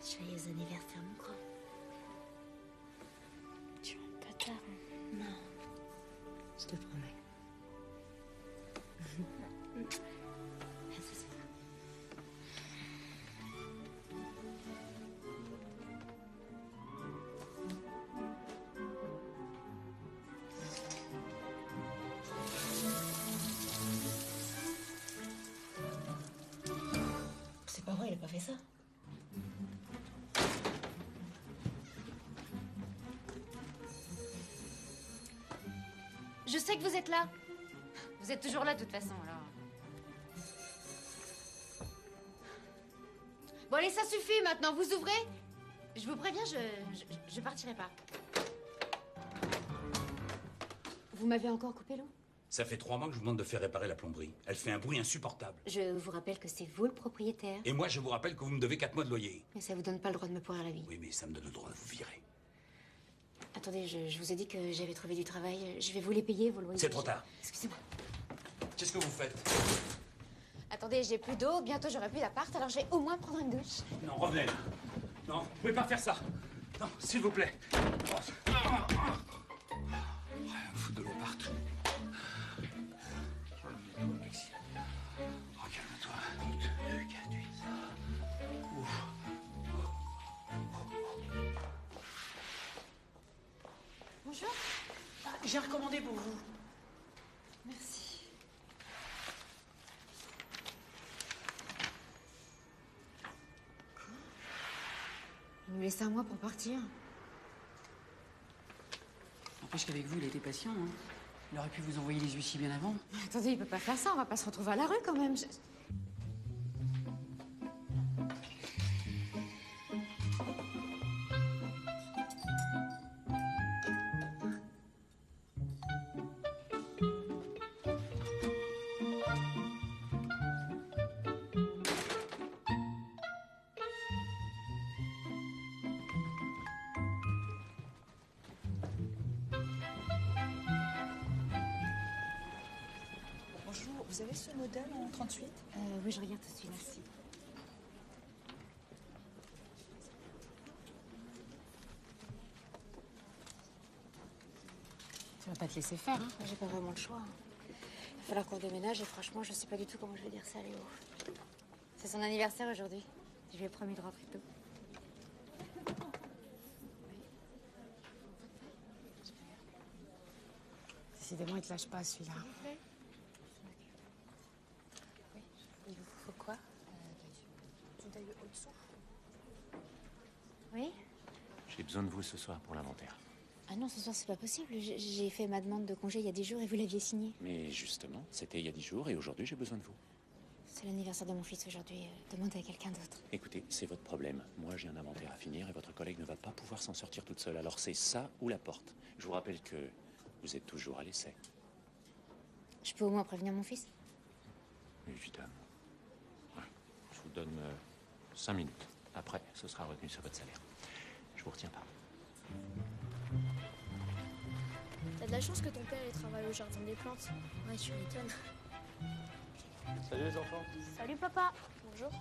Joyeux anniversaire, mon grand. Tu rentres pas tard, hein? Non. Je te promets. Merci, c'est ça. C'est pas vrai, il a pas fait ça. Je sais que vous êtes là. Vous êtes toujours là, de toute façon, alors. Bon, allez, ça suffit, maintenant. Vous ouvrez? Je vous préviens, je partirai pas. Vous m'avez encore coupé l'eau? Ça fait 3 mois que je vous demande de faire réparer la plomberie. Elle fait un bruit insupportable. Je vous rappelle que c'est vous le propriétaire. Et moi, je vous rappelle que vous me devez 4 mois de loyer. Mais ça vous donne pas le droit de me pourrir la vie. Oui, mais ça me donne le droit de vous virer. Attendez, je vous ai dit que j'avais trouvé du travail. Je vais vous les payer, vos loyers. C'est trop tard. Excusez-moi. Qu'est-ce que vous faites? Attendez, j'ai plus d'eau, bientôt j'aurai plus d'appart, alors je vais au moins prendre une douche. Non, revenez là. Non, vous pouvez pas faire ça. Non, s'il vous plaît. Foutre de l'eau partout. Maxime. Oh, calme-toi. Conduis ça. Ouf. Bonjour. J'ai recommandé pour vous. Merci. Il nous laisse un mois pour partir. N'empêche qu'avec vous, il a été patient. Hein. Il aurait pu vous envoyer les huissiers bien avant. Attendez, il peut pas faire ça, on va pas se retrouver à la rue quand même. Bonjour, vous avez ce modèle en 38? Oui, je regarde tout de suite, merci. Tu vas pas te laisser faire, hein? J'ai pas vraiment le choix. Il va falloir qu'on déménage et franchement, je sais pas du tout comment je vais dire ça à Léo. C'est son anniversaire aujourd'hui. Je lui ai promis de rentrer tôt. Décidément, il te lâche pas celui-là. Il vous faut quoi? Du deuil au-dessous? Oui? J'ai besoin de vous ce soir pour l'inventaire. Ah non, ce soir, c'est pas possible. J'ai fait ma demande de congé il y a 10 jours et vous l'aviez signé. Mais justement, c'était il y a 10 jours et aujourd'hui j'ai besoin de vous. C'est l'anniversaire de mon fils aujourd'hui. Demandez à quelqu'un d'autre. Écoutez, c'est votre problème. Moi j'ai un inventaire à finir et votre collègue ne va pas pouvoir s'en sortir toute seule. Alors c'est ça ou la porte. Je vous rappelle que vous êtes toujours à l'essai. Je peux au moins prévenir mon fils? Évidemment. Ouais. Je vous donne 5 minutes. Après, ce sera retenu sur votre salaire. Je vous retiens pas. T'as de la chance que ton père ait travaillé au jardin des plantes. Ouais, tu m'étonnes. Salut les enfants. Salut papa. Bonjour.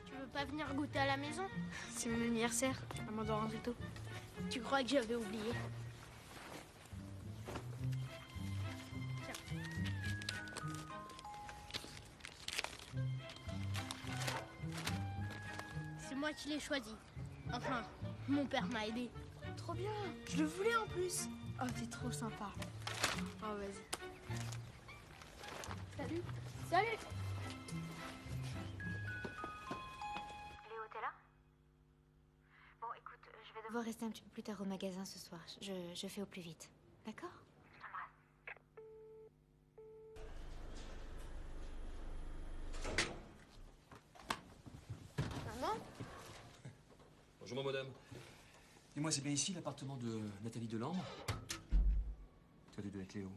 Tu veux pas venir goûter à la maison? C'est mon anniversaire. Maman doit rentrer tôt. Tu crois que j'avais oublié? Tiens. C'est moi qui l'ai choisi. Enfin, mon père m'a aidé. Trop bien. Je le voulais en plus. Oh, t'es trop sympa. Oh, vas-y. Salut. Salut. Léo, t'es là? Bon, écoute, je vais devoir rester un petit peu plus tard au magasin ce soir. Je fais au plus vite. D'accord? Maman? Bonjour madame. Dis-moi, c'est bien ici l'appartement de Nathalie Delambre? Toi, tu dois être Léo.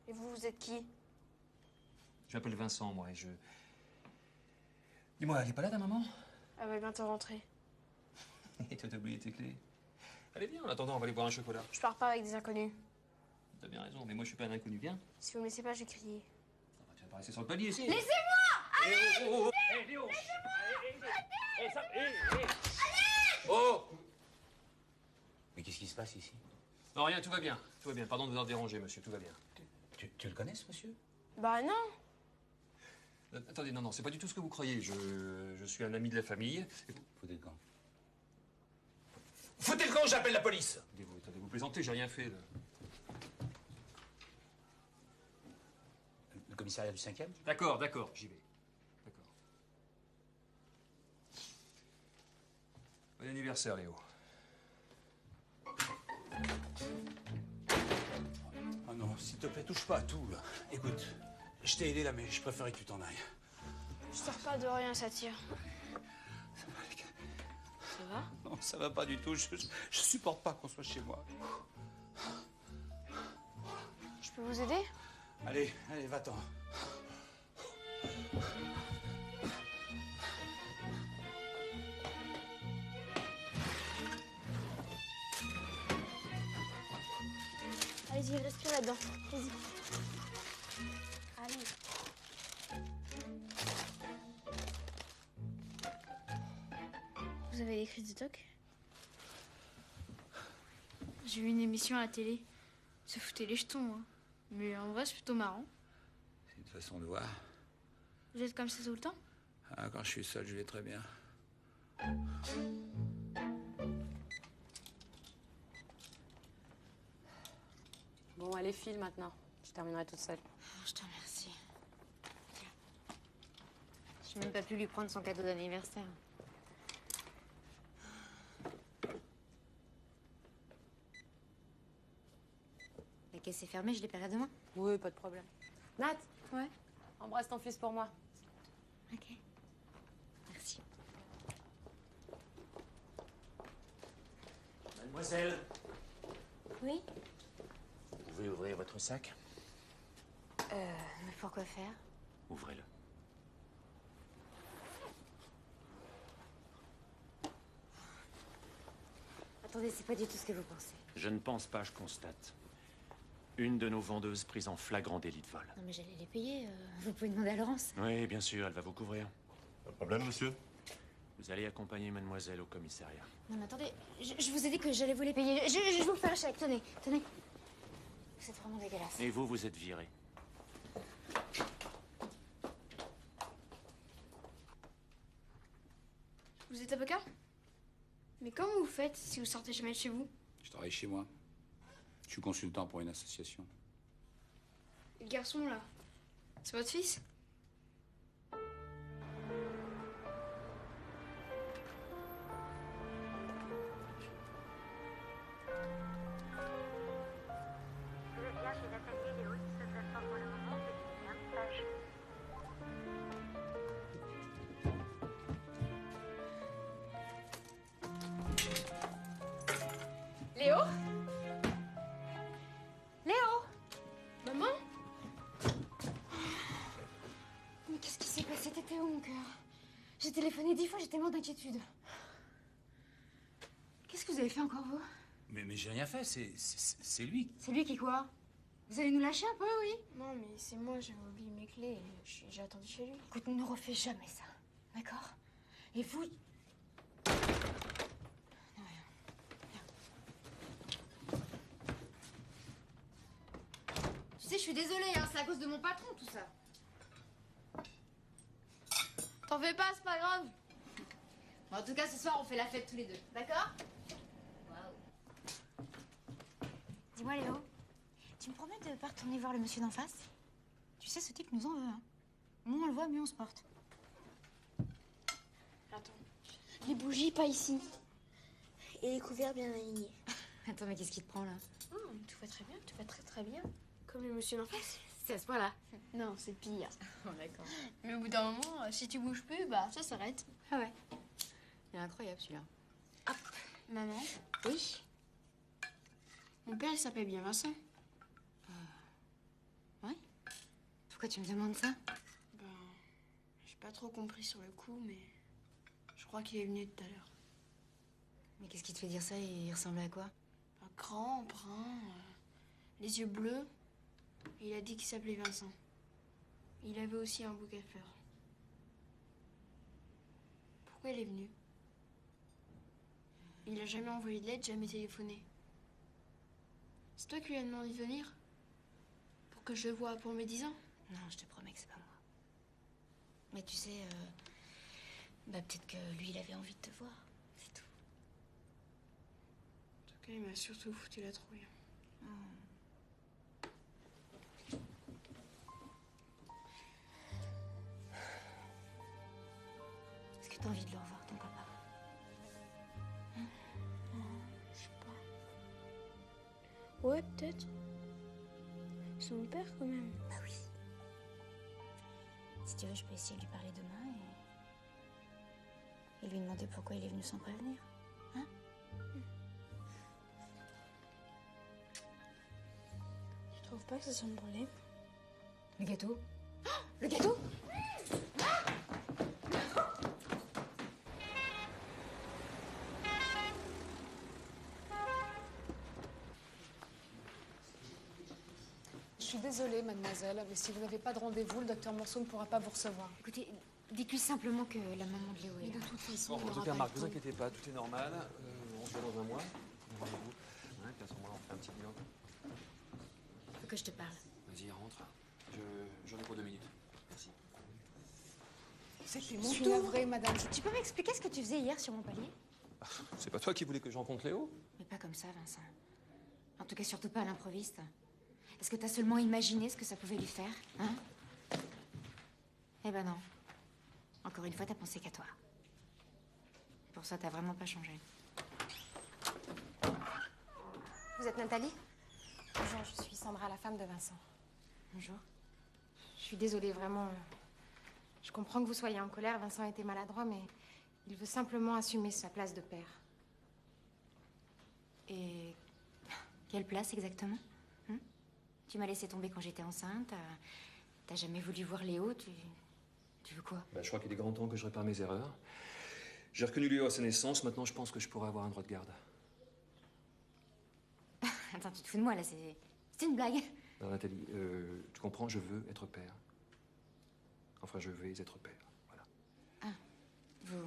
Et vous êtes qui? Je m'appelle Vincent, moi, et je... Dis-moi, elle est pas là, ta maman? Elle va bientôt rentrer. Et toi, t'as oublié tes clés. Allez, viens, en attendant, on va aller boire un chocolat. Je pars pas avec des inconnus. T'as bien raison, mais moi, je suis pas un inconnu, viens. Si vous me laissez pas, je vais crier. Ah bah, tu vas pas rester sur le palier, ici. Laissez-moi! Allez! Allez, Léo. Oh! Mais qu'est-ce qui se passe ici? Non, rien, tout va bien. Tout va bien. Pardon de vous avoir dérangé, monsieur, tout va bien. Tu le connais, ce monsieur? Bah non. Attendez, non, c'est pas du tout ce que vous croyez. Je suis un ami de la famille. Foutez le camp. Foutez le camp, j'appelle la police. Attendez, vous plaisantez, j'ai rien fait, là. Le commissariat du 5e? D'accord, j'y vais. D'accord. Bon anniversaire, Léo. Oh non, s'il te plaît, touche pas à tout, là. Écoute, je t'ai aidé, là, mais je préférais que tu t'en ailles. Je sors pas de rien, ça tire. Ça va? Non, ça va pas du tout. Je supporte pas qu'on soit chez moi. Je peux vous aider? Allez, va-t'en. Allez-y, respire là-dedans. Vas-y. Allez. Vous avez des crises de toc? J'ai vu une émission à la télé. Ça foutait les jetons, hein. Mais en vrai, c'est plutôt marrant. C'est une façon de voir. Vous êtes comme ça tout le temps? Ah, quand je suis seul, je vais très bien. Bon, allez, file maintenant. Je terminerai toute seule. Je te remercie. J'ai même pas pu lui prendre son cadeau d'anniversaire. La caisse est fermée, je les paierai demain. Oui, pas de problème. Nat, Ouais. embrasse ton fils pour moi. Ok. Merci. Mademoiselle, Oui? vous pouvez ouvrir votre sac? Mais pourquoi faire? Ouvrez-le. Attendez, c'est pas du tout ce que vous pensez. Je ne pense pas, je constate. Une de nos vendeuses prise en flagrant délit de vol. Non mais j'allais les payer. Vous pouvez demander à Laurence. Oui, bien sûr, elle va vous couvrir. Pas de problème, monsieur? Vous allez accompagner mademoiselle au commissariat. Non mais attendez, je vous ai dit que j'allais vous les payer. Je vais vous faire un chèque. Tenez. C'est vraiment dégueulasse. Et vous, vous êtes viré. Vous êtes avocat? Mais comment vous faites si vous sortez jamais de chez vous? Je travaille chez moi. Je suis consultant pour une association. Le garçon, là, c'est votre fils? Léo? Léo? Maman? Mais qu'est-ce qui s'est passé? T'étais où, mon cœur? J'ai téléphoné 10 fois, j'étais morte d'inquiétude. Qu'est-ce que vous avez fait encore, vous? Mais j'ai rien fait, c'est lui. C'est lui qui quoi? Vous allez nous lâcher un peu, oui? Non, mais c'est moi, j'avais oublié mes clés et j'ai attendu chez lui. Écoute, ne refais jamais ça, d'accord? Et vous... Non, rien. Tu sais, je suis désolée, hein, c'est à cause de mon patron, tout ça. T'en fais pas, c'est pas grave. Bon, en tout cas, ce soir, on fait la fête tous les deux, d'accord? Waouh. Dis-moi, Léo, tu me promets de pas retourner voir le monsieur d'en face? Tu sais, ce type nous en veut, hein. Moins on le voit, mieux on se porte. Attends. Les bougies, pas ici. Et les couverts bien alignés. Attends, mais qu'est-ce qui te prend, là? Oh, tout va très bien, tout va très très bien. Comme le monsieur d'en face. C'est à ce point-là. Non, c'est pire. Oh, d'accord. Mais au bout d'un moment, si tu bouges plus, bah ça s'arrête. Ah ouais. Il est incroyable, celui-là. Hop. Maman? Oui? Mon père, il s'appelle bien Vincent. Ouais? Pourquoi tu me demandes ça? Ben, j'ai pas trop compris sur le coup, mais je crois qu'il est venu tout à l'heure. Mais qu'est-ce qui te fait dire ça? Il ressemblait à quoi? Un grand, brun, les yeux bleus. Et il a dit qu'il s'appelait Vincent. Il avait aussi un bouquet de fleurs. Pourquoi il est venu? Il a jamais envoyé de lettre, jamais téléphoné. C'est toi qui lui as demandé de venir? Pour que je le voie pour mes 10 ans? Non, je te promets que c'est pas moi. Mais tu sais, peut-être que lui, il avait envie de te voir. C'est tout. En tout cas, il m'a surtout foutu la trouille. Est-ce que t'as envie de le revoir, ton papa? Je sais pas. Ouais, peut-être. C'est mon père, quand même. Bah oui. Si tu veux, je peux essayer de lui parler demain et lui demander pourquoi il est venu sans prévenir. Hein? Tu trouves pas que c'est son problème? Le gâteau? Le gâteau? Je suis désolée, mademoiselle, mais si vous n'avez pas de rendez-vous, le docteur Monceau ne pourra pas vous recevoir. Écoutez, dites-lui simplement que la maman de Léo est Mais là. de toute façon, Bon, il en n'aura tout cas, pas Marc, le vous temps. inquiétez pas, tout est normal. On se voit dans un mois. Rendez-vous. Hein, puis à ce moment-là, on fait un petit bilan. Faut que je te parle. Vas-y, rentre. J'en ai pour 2 minutes. Merci. Je suis navrée, madame. Tu peux m'expliquer ce que tu faisais hier sur mon palier? C'est pas toi qui voulais que je rencontre Léo? Mais pas comme ça, Vincent. En tout cas, surtout pas à l'improviste. Est-ce que t'as seulement imaginé ce que ça pouvait lui faire, hein? Eh ben non. Encore une fois, t'as pensé qu'à toi. Pour ça, t'as vraiment pas changé. Vous êtes Nathalie? Bonjour, je suis Sandra, la femme de Vincent. Bonjour. Je suis désolée, vraiment. Je comprends que vous soyez en colère. Vincent a été maladroit, mais il veut simplement assumer sa place de père. Et quelle place exactement, hein? Tu m'as laissé tomber quand j'étais enceinte. T'as jamais voulu voir Léo. Tu veux quoi? Je crois qu'il est grand temps que je répare mes erreurs. J'ai reconnu Léo à sa naissance. Maintenant, je pense que je pourrais avoir un droit de garde. Attends, tu te fous de moi, là, c'est une blague. Alors, Nathalie, tu comprends, je veux être père. Enfin, je vais être père. Voilà. Vous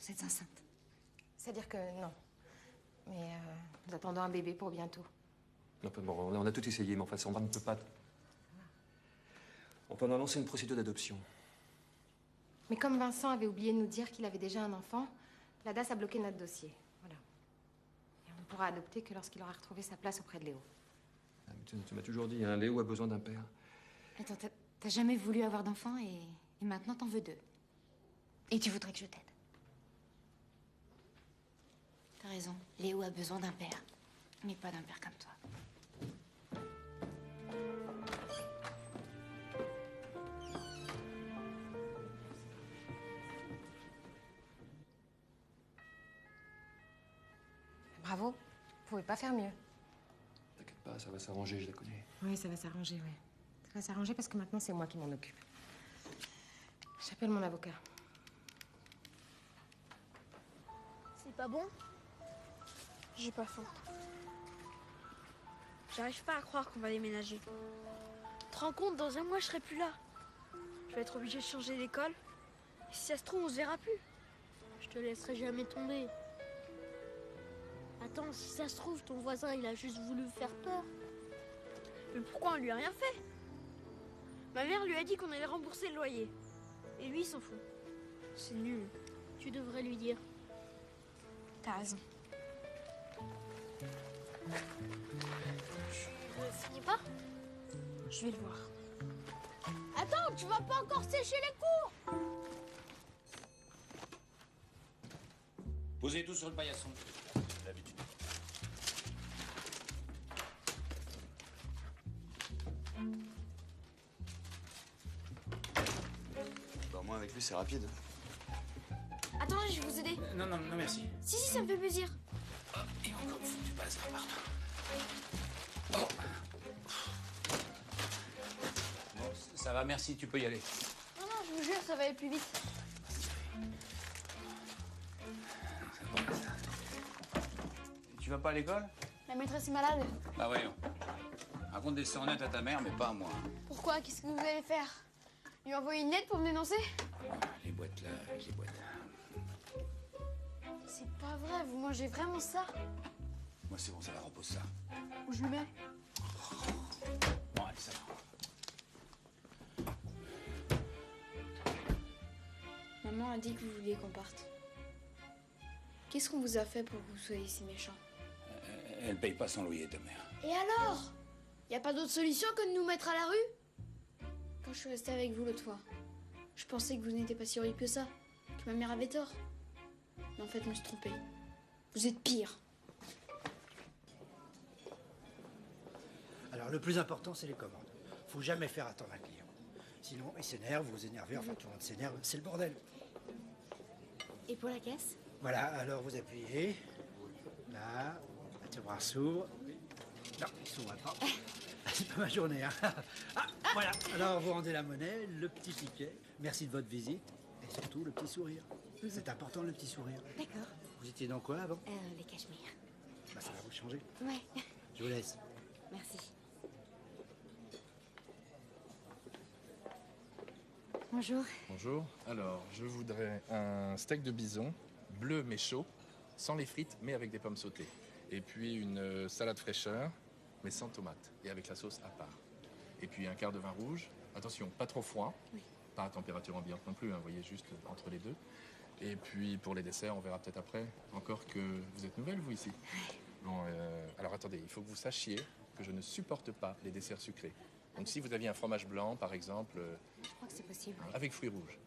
êtes enceinte. C'est-à-dire que non. Mais nous attendons un bébé pour bientôt. Non, bon, on a tout essayé, mais enfin, Sandra ne peut pas. Enfin, on a lancé une procédure d'adoption. Mais comme Vincent avait oublié de nous dire qu'il avait déjà un enfant, la DAS a bloqué notre dossier. Voilà. Et on ne pourra adopter que lorsqu'il aura retrouvé sa place auprès de Léo. Ah, mais tu m'as toujours dit, hein, Léo a besoin d'un père. Attends, t'as jamais voulu avoir d'enfant et maintenant t'en veux 2. Et tu voudrais que je t'aide. T'as raison, Léo a besoin d'un père. Mais pas d'un père comme toi. Bravo. Vous pouvez pas faire mieux. T'inquiète pas, ça va s'arranger, je la connais. Oui, ça va s'arranger, oui. Ça va s'arranger parce que maintenant, c'est moi qui m'en occupe. J'appelle mon avocat. C'est pas bon? J'ai pas faim. J'arrive pas à croire qu'on va déménager. Tu te rends compte, dans un mois, je serai plus là. Je vais être obligée de changer d'école. Et si ça se trouve, on se verra plus. Je te laisserai jamais tomber. Attends, si ça se trouve, ton voisin, il a juste voulu me faire peur. Mais pourquoi on lui a rien fait? Ma mère lui a dit qu'on allait rembourser le loyer. Et lui, il s'en fout. C'est nul. Tu devrais lui dire. T'as raison. Tu finis pas? Je vais le voir. Attends, tu vas pas encore sécher les cours? Posez tout sur le paillasson. D'habitude. Bah, moi, avec lui, c'est rapide. Attendez, je vais vous aider. Non, non, non, merci. Si, ça me fait plaisir. Et encore du bazar partout. Bon, ça va, merci, tu peux y aller. Non, non, je vous jure, ça va aller plus vite. Tu vas pas à l'école? La maîtresse est malade. Bah voyons. Raconte des sornettes à ta mère, mais pas à moi. Pourquoi? Qu'est-ce que vous allez faire? Lui envoyer une lettre pour me dénoncer? Les boîtes là, avec les boîtes. C'est pas vrai, vous mangez vraiment ça? Moi, c'est bon, ça va, repose ça. Où je le mets? Bon, allez, ça va. Maman a dit que vous vouliez qu'on parte. Qu'est-ce qu'on vous a fait pour que vous soyez si méchants? Elle paye pas son loyer, ta mère. Et alors? Y a pas d'autre solution que de nous mettre à la rue? Quand je suis restée avec vous l'autre fois, je pensais que vous n'étiez pas si horrible que ça, que ma mère avait tort. Mais en fait, je me suis trompée. Vous êtes pire. Alors, le plus important, c'est les commandes. Faut jamais faire attendre un client. Sinon, il s'énerve, vous vous énervez, enfin, tout le monde s'énerve, c'est le bordel. Et pour la caisse? Voilà, alors vous appuyez. Là, le tiroir s'ouvre. Non, il s'ouvre pas. C'est pas ma journée, hein. Ah, voilà. Alors, vous rendez la monnaie, le petit ticket. Merci de votre visite. Et surtout, le petit sourire. C'est important, le petit sourire. D'accord. Vous étiez dans quoi avant? Les cachemires. Bah, ça va vous changer. Ouais. Je vous laisse. Merci. Bonjour. Bonjour. Alors, je voudrais un steak de bison, bleu mais chaud, sans les frites, mais avec des pommes sautées. Et puis une salade fraîcheur, mais sans tomates, et avec la sauce à part. Et puis un quart de vin rouge. Attention, pas trop froid, pas à température ambiante non plus, hein, vous voyez, juste entre les deux. Et puis pour les desserts, on verra peut-être après. Encore que vous êtes nouvelle, vous, ici. Bon, alors attendez, il faut que vous sachiez que je ne supporte pas les desserts sucrés. Donc si vous aviez un fromage blanc, par exemple, Je crois que c'est possible. avec fruits rouges.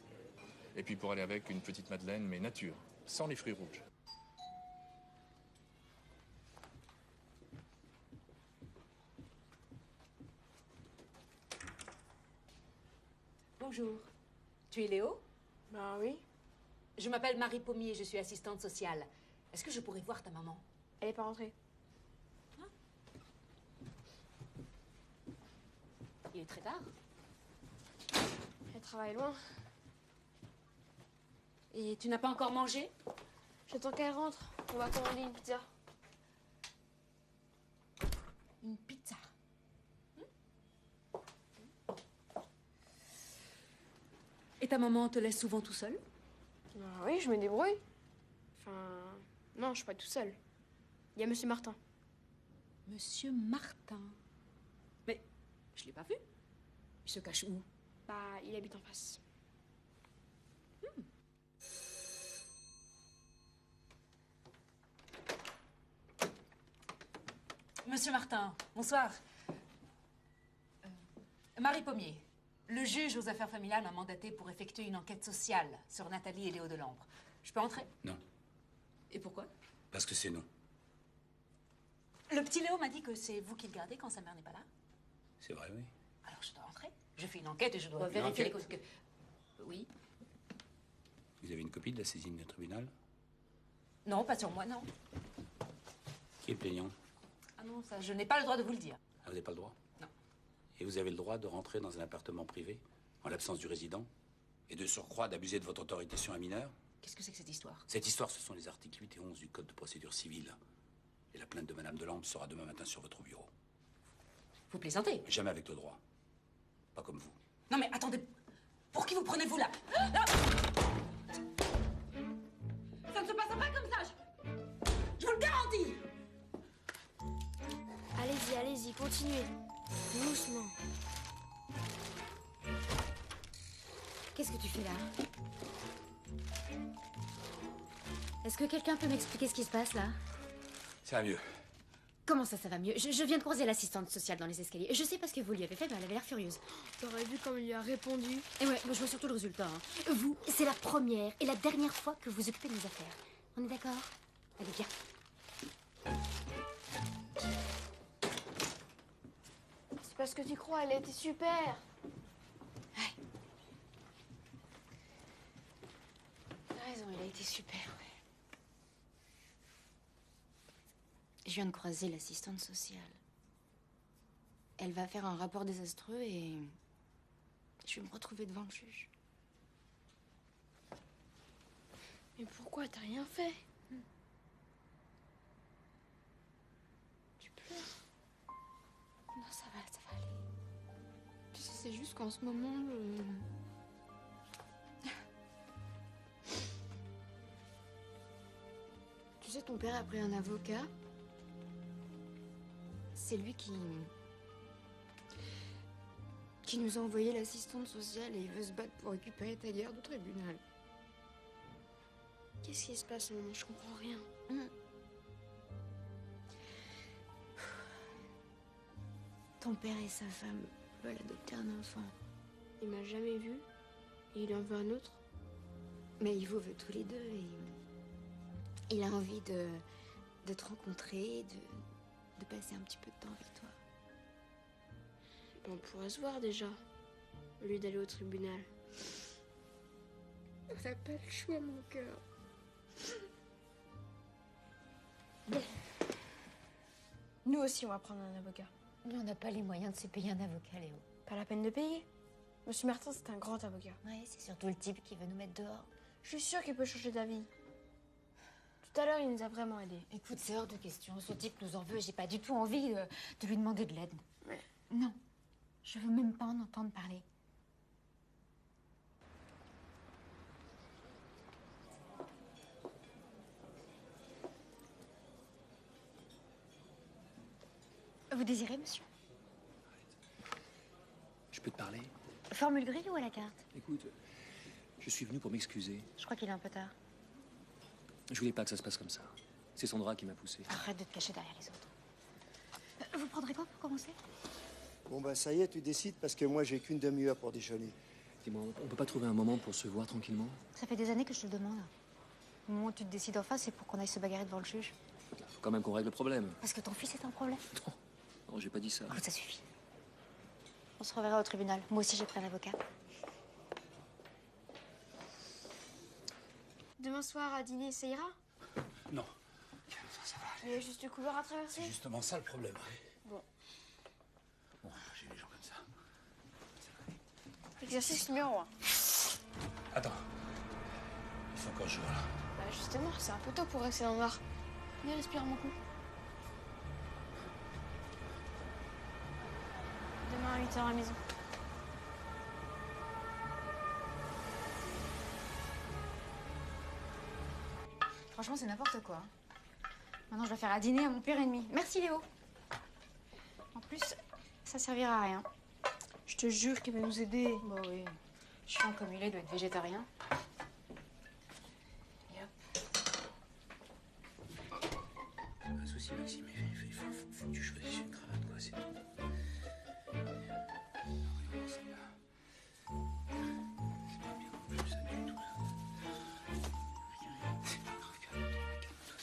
Et puis pour aller avec, une petite madeleine, mais nature, sans les fruits rouges. Bonjour. Tu es Léo? Bah oui. Je m'appelle Marie Pommier, je suis assistante sociale. Est-ce que je pourrais voir ta maman? Elle est pas rentrée. Il est très tard. Elle travaille loin. Et tu n'as pas encore mangé? J'attends qu'elle rentre. On va commander une pizza. Une pizza? Et ta maman te laisse souvent tout seul? Bah oui, je me débrouille. Enfin, non, je suis pas tout seul. Il y a Monsieur Martin. Monsieur Martin? Mais je l'ai pas vu. Il se cache où? Bah, il habite en face. Monsieur Martin, bonsoir. Marie Pommier. Le juge aux affaires familiales m'a mandaté pour effectuer une enquête sociale sur Nathalie et Léo Delambre. Je peux entrer? Non, Et pourquoi? parce que c'est non. Le petit Léo m'a dit que c'est vous qui le gardez quand sa mère n'est pas là. C'est vrai, oui. Alors je dois entrer. Je fais une enquête et je dois Une vérifier les enquête causes que... Oui. Vous avez une copie de la saisine du tribunal? Non, pas sur moi, non. Qui est plaignant? Ah non, ça, je n'ai pas le droit de vous le dire. Ah, vous n'avez pas le droit? Non. Et vous avez le droit de rentrer dans un appartement privé, en l'absence du résident, et de surcroît d'abuser de votre autorité sur un mineur? Qu'est-ce que c'est que cette histoire? Cette histoire, ce sont les articles 8 et 11 du Code de procédure civile. Et la plainte de Madame Delambre sera demain matin sur votre bureau. Vous plaisantez? Mais jamais avec le droit. Pas comme vous. Non mais attendez, pour qui vous prenez-vous là? Non. Ça ne se passera pas comme ça, je vous le garantis. Allez-y, allez-y, continuez. Doucement. Qu'est-ce que tu fais là? Est-ce que quelqu'un peut m'expliquer ce qui se passe là? Ça va mieux. Comment ça va mieux? Je viens de croiser l'assistante sociale dans les escaliers. Je sais pas ce que vous lui avez fait, mais elle avait l'air furieuse. T'aurais vu comme il lui a répondu. Et ouais, moi, je vois surtout le résultat. Hein. Vous, c'est la première et la dernière fois que vous occupez de mes affaires. On est d'accord? Allez, viens. C'est parce que tu crois, elle a été super. Ouais. T'as raison, il a été super, ouais. Je viens de croiser l'assistante sociale. Elle va faire un rapport désastreux et je vais me retrouver devant le juge. Mais pourquoi t'as rien fait? Tu pleures? Non, ça va aller. Tu sais, c'est juste qu'en ce moment, sais, ton père a pris un avocat. C'est lui qui nous a envoyé l'assistante sociale et il veut se battre pour récupérer ta garde au tribunal. Qu'est-ce qui se passe, maman? Je comprends rien. Ton père et sa femme veulent adopter un enfant. Il m'a jamais vu et il en veut un autre. Mais Ivo veut tous les deux et il a envie de te rencontrer, de passer un petit peu de temps avec toi. On pourrait se voir déjà, au lieu d'aller au tribunal. On n'a pas le choix, mon cœur. Bon. Nous aussi, on va prendre un avocat. Mais on n'a pas les moyens de se payer un avocat, Léo. Pas la peine de payer. Monsieur Martin, c'est un grand avocat. Ouais, c'est surtout le type qui veut nous mettre dehors. Je suis sûre qu'il peut changer d'avis. Tout à l'heure, il nous a vraiment aidés. Écoute, c'est hors de question. Ce type nous en veut. J'ai pas du tout envie de lui demander de l'aide. Ouais. Non. Je veux même pas en entendre parler. Vous désirez, monsieur? Je peux te parler? Formule grille ou à la carte? Écoute, je suis venu pour m'excuser. Je crois qu'il est un peu tard. Je voulais pas que ça se passe comme ça. C'est Sandra qui m'a poussé. Arrête de te cacher derrière les autres. Vous prendrez quoi pour commencer? Bon, bah ça y est, tu décides, parce que moi, j'ai qu'une demi-heure pour déjeuner. Dis-moi, on peut pas trouver un moment pour se voir tranquillement? Ça fait des années que je te le demande. Au moment où tu te décides enfin, c'est pour qu'on aille se bagarrer devant le juge. Faut quand même qu'on règle le problème. Parce que ton fils est un problème. Non, j'ai pas dit ça. Écoute, ça suffit. On se reverra au tribunal. Moi aussi, j'ai pris un avocat. Demain soir, à dîner, ça ira? Non. Ça va. Il y a juste le couloir à traverser? C'est justement ça le problème. Bon. Bon, j'ai les gens comme ça. Exercice numéro 1. Attends. Il faut encore jouer là. Bah justement, c'est un peu tôt pour rester dans le noir. Viens respirer mon cou. Demain à 8h à la maison. Franchement, c'est n'importe quoi. Maintenant, je dois faire à dîner à mon pire ennemi. Merci, Léo. En plus, ça servira à rien. Je te jure qu'il va nous aider. Bah oui. Chiant comme il est, doit être végétarien. Et hop. Pas de souci, Maxime. Il faut que tu choisisses une cravate, quoi. C'est tout. Voyons, c'est pas bien non plus, ça du tout. C'est pas grave, calme-toi, calme-toi.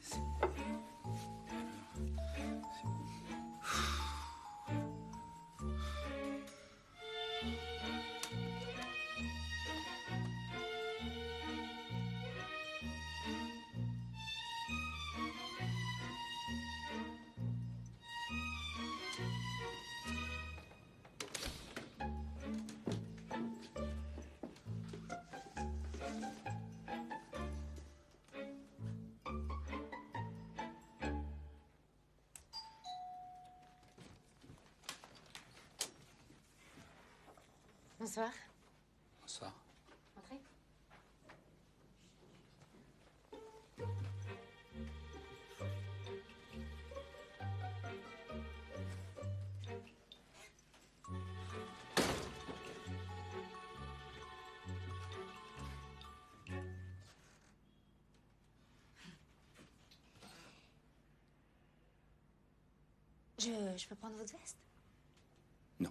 C'est bon. C'est bon. Bonsoir. Bonsoir. Entrez. Je peux prendre votre veste? Non.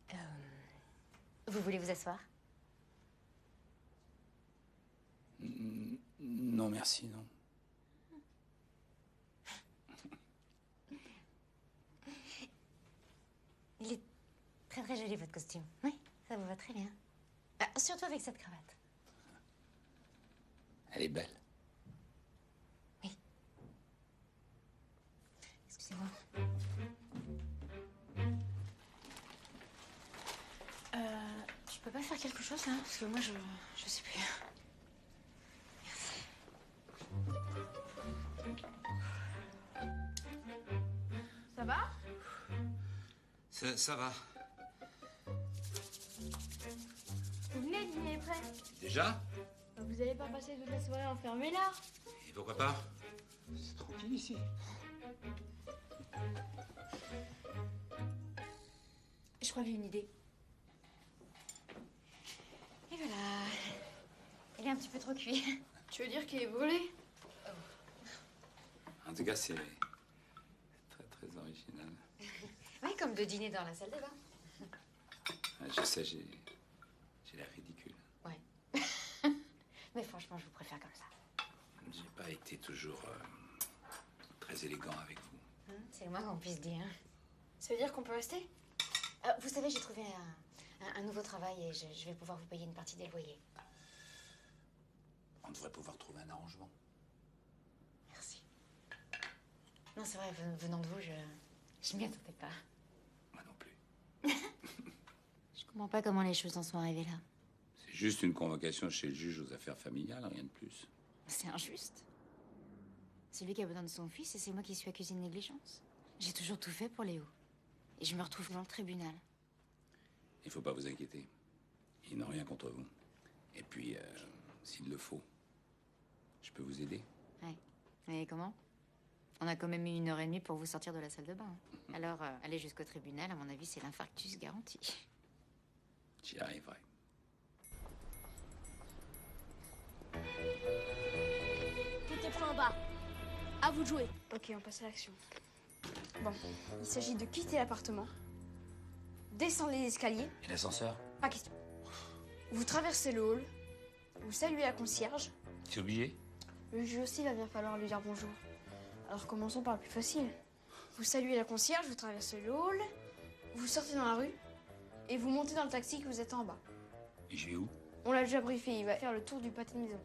D'accord. Vous voulez vous asseoir? Non, merci, non. Il est très très joli votre costume. Oui, ça vous va très bien. Ah, surtout avec cette cravate. Elle est belle. Oui. Excusez-moi. Tu peux pas faire quelque chose là? Parce que moi je sais plus. Ça va? Ça va. Venez, le dîner est prêt. Déjà? Vous allez pas passer toute la soirée enfermé là? Et pourquoi pas? C'est tranquille ici. Je crois que j'ai une idée. Et voilà. Il est un petit peu trop cuit. Tu veux dire qu'il est brûlé? En tout cas, c'est très très original. Ouais, comme de dîner dans la salle de bain. Ouais, je sais, j'ai l'air ridicule. Ouais. Mais franchement, je vous préfère comme ça. J'ai pas été toujours très élégant avec vous. C'est le moins qu'on puisse dire. Ça veut dire qu'on peut rester? Vous savez, j'ai trouvé un nouveau travail et je vais pouvoir vous payer une partie des loyers. On devrait pouvoir trouver un arrangement. Merci. Non, c'est vrai, venant de vous, je m'y attendais pas. Moi non plus. Je comprends pas comment les choses en sont arrivées là. C'est juste une convocation chez le juge aux affaires familiales, rien de plus. C'est injuste. C'est lui qui a besoin de son fils et c'est moi qui suis accusée de négligence. J'ai toujours tout fait pour Léo. Et je me retrouve dans le tribunal. Il faut pas vous inquiéter. Ils n'ont rien contre vous. Et puis, s'il le faut, je peux vous aider. Ouais. Et comment? On a quand même eu 1h30 pour vous sortir de la salle de bain. Alors, aller jusqu'au tribunal, à mon avis, c'est l'infarctus garanti. J'y arriverai. Tout est prêt en bas. À vous de jouer. Ok, on passe à l'action. Bon, il s'agit de quitter l'appartement, descendre les escaliers. Et l'ascenseur? Pas question. Vous traversez le hall, vous saluez la concierge. C'est obligé? Le juge aussi va bien falloir lui dire bonjour. Alors commençons par le plus facile. Vous saluez la concierge, vous traversez le hall, vous sortez dans la rue et vous montez dans le taxi que vous êtes en bas. Et je vais où? On l'a déjà briefé, il va faire le tour du pâté de maison.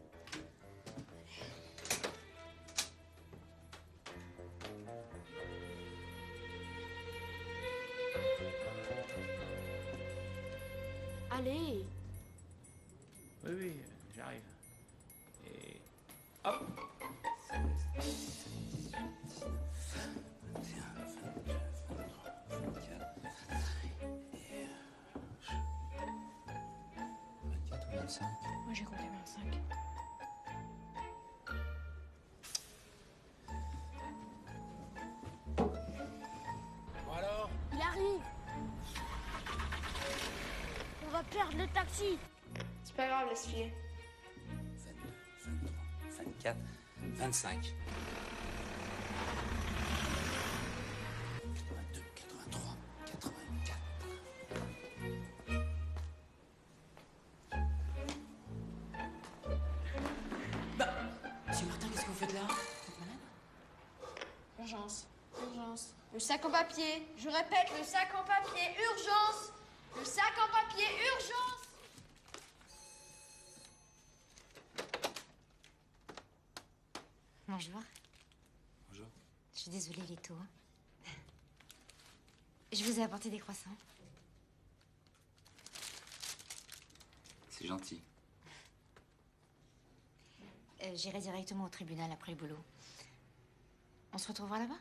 Allez. Oui, oui, j'arrive. Et... hop! Moi j'ai compté 25. Bon alors? Il arrive. On va perdre le taxi. C'est pas grave, laisse filer. 22, 23, 24, 25. 82, 83, 84. Monsieur Martin, qu'est-ce que vous faites là? Vous êtes malade? Urgence. Urgence. Le sac en papier. Je répète, le sac en papier. Urgence. Le sac en papier. Urgence. Bonjour. Bonjour. Je suis désolée, il est tôt. Je vous ai apporté des croissants. C'est gentil. J'irai directement au tribunal après le boulot. On se retrouvera là-bas?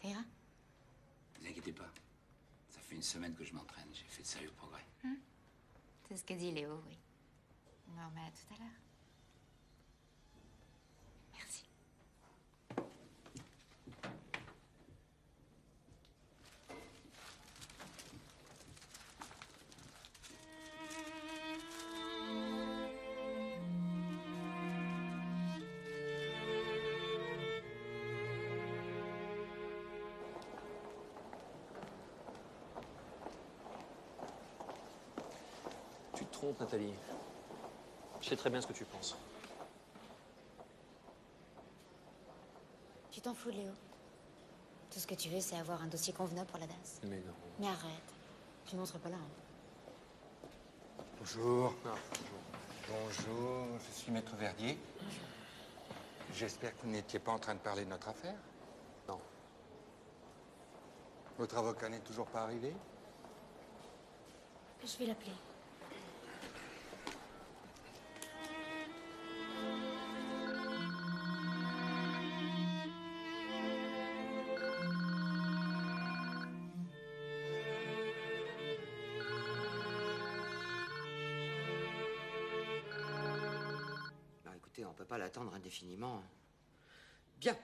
Ça ira? Ne vous inquiétez pas. Ça fait une semaine que je m'entraîne. J'ai fait de sérieux progrès. C'est ce que dit Léo, oui. On en remet à tout à l'heure. Merci. Tu te trompes, Nathalie. Je sais très bien ce que tu penses. Tu t'en fous, Léo. Tout ce que tu veux, c'est avoir un dossier convenable pour la DAS. Mais non. Mais arrête. Tu ne seras pas là. Hein. Bonjour. Non. Bonjour, je suis Maître Verdier. J'espère que vous n'étiez pas en train de parler de notre affaire. Non. Votre avocat n'est toujours pas arrivé? Je vais l'appeler. on peut pas l'attendre indéfiniment. Bien.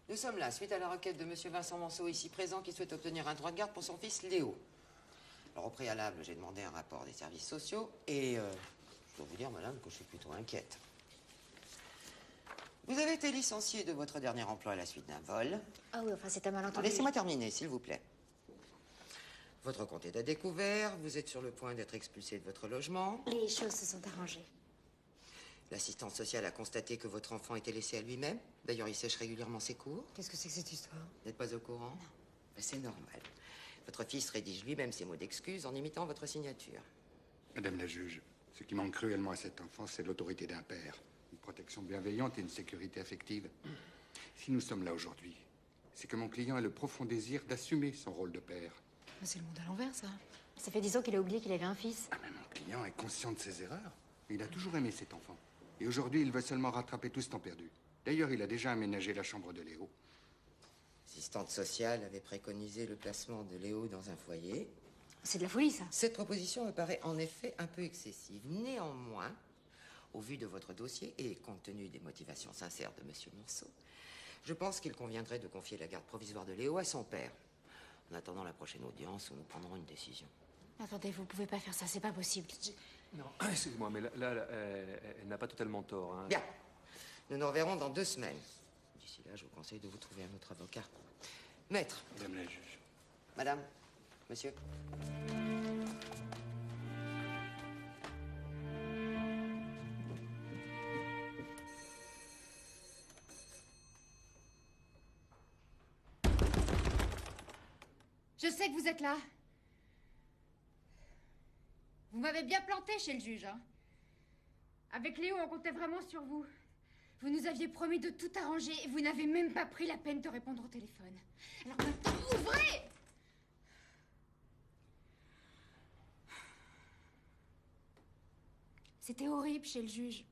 Nous sommes là, suite à la requête de monsieur Vincent Manceau, ici présent, qui souhaite obtenir un droit de garde pour son fils Léo. Alors, au préalable, j'ai demandé un rapport des services sociaux et je dois vous dire, madame, que je suis plutôt inquiète. Vous avez été licencié de votre dernier emploi à la suite d'un vol. Ah oui, enfin, c'est un malentendu. Laissez-moi terminer, s'il vous plaît. Votre compte est à découvert, vous êtes sur le point d'être expulsé de votre logement. Les choses se sont arrangées. L'assistante sociale a constaté que votre enfant était laissé à lui-même. D'ailleurs, il sèche régulièrement ses cours. Qu'est-ce que c'est que cette histoire? Vous n'êtes pas au courant? Non. Ben, c'est normal. Votre fils rédige lui-même ses mots d'excuse en imitant votre signature. Madame la juge, ce qui manque cruellement à cet enfant, c'est l'autorité d'un père. Une protection bienveillante et une sécurité affective. Si nous sommes là aujourd'hui, c'est que mon client a le profond désir d'assumer son rôle de père. Mais c'est le monde à l'envers, ça. Ça fait 10 ans qu'il a oublié qu'il avait un fils. Ah, mais mon client est conscient de ses erreurs. Il a toujours aimé cet enfant. Et aujourd'hui, il veut seulement rattraper tout ce temps perdu. D'ailleurs, il a déjà aménagé la chambre de Léo. L'assistante sociale avait préconisé le placement de Léo dans un foyer. C'est de la folie, ça. Cette proposition me paraît en effet un peu excessive. Néanmoins, au vu de votre dossier et compte tenu des motivations sincères de monsieur Manceau, je pense qu'il conviendrait de confier la garde provisoire de Léo à son père, en attendant la prochaine audience où nous prendrons une décision. Attendez, vous pouvez pas faire ça, c'est pas possible. Non, excusez-moi, mais là, elle n'a pas totalement tort. Hein. Bien. Nous nous reverrons dans 2 semaines. D'ici là, je vous conseille de vous trouver un autre avocat. Maître. Madame la juge. Madame. Monsieur. Je sais que vous êtes là. Vous m'avez bien planté chez le juge, hein. Avec Léo, on comptait vraiment sur vous. Vous nous aviez promis de tout arranger et vous n'avez même pas pris la peine de répondre au téléphone. Alors maintenant, ouvrez! C'était horrible chez le juge.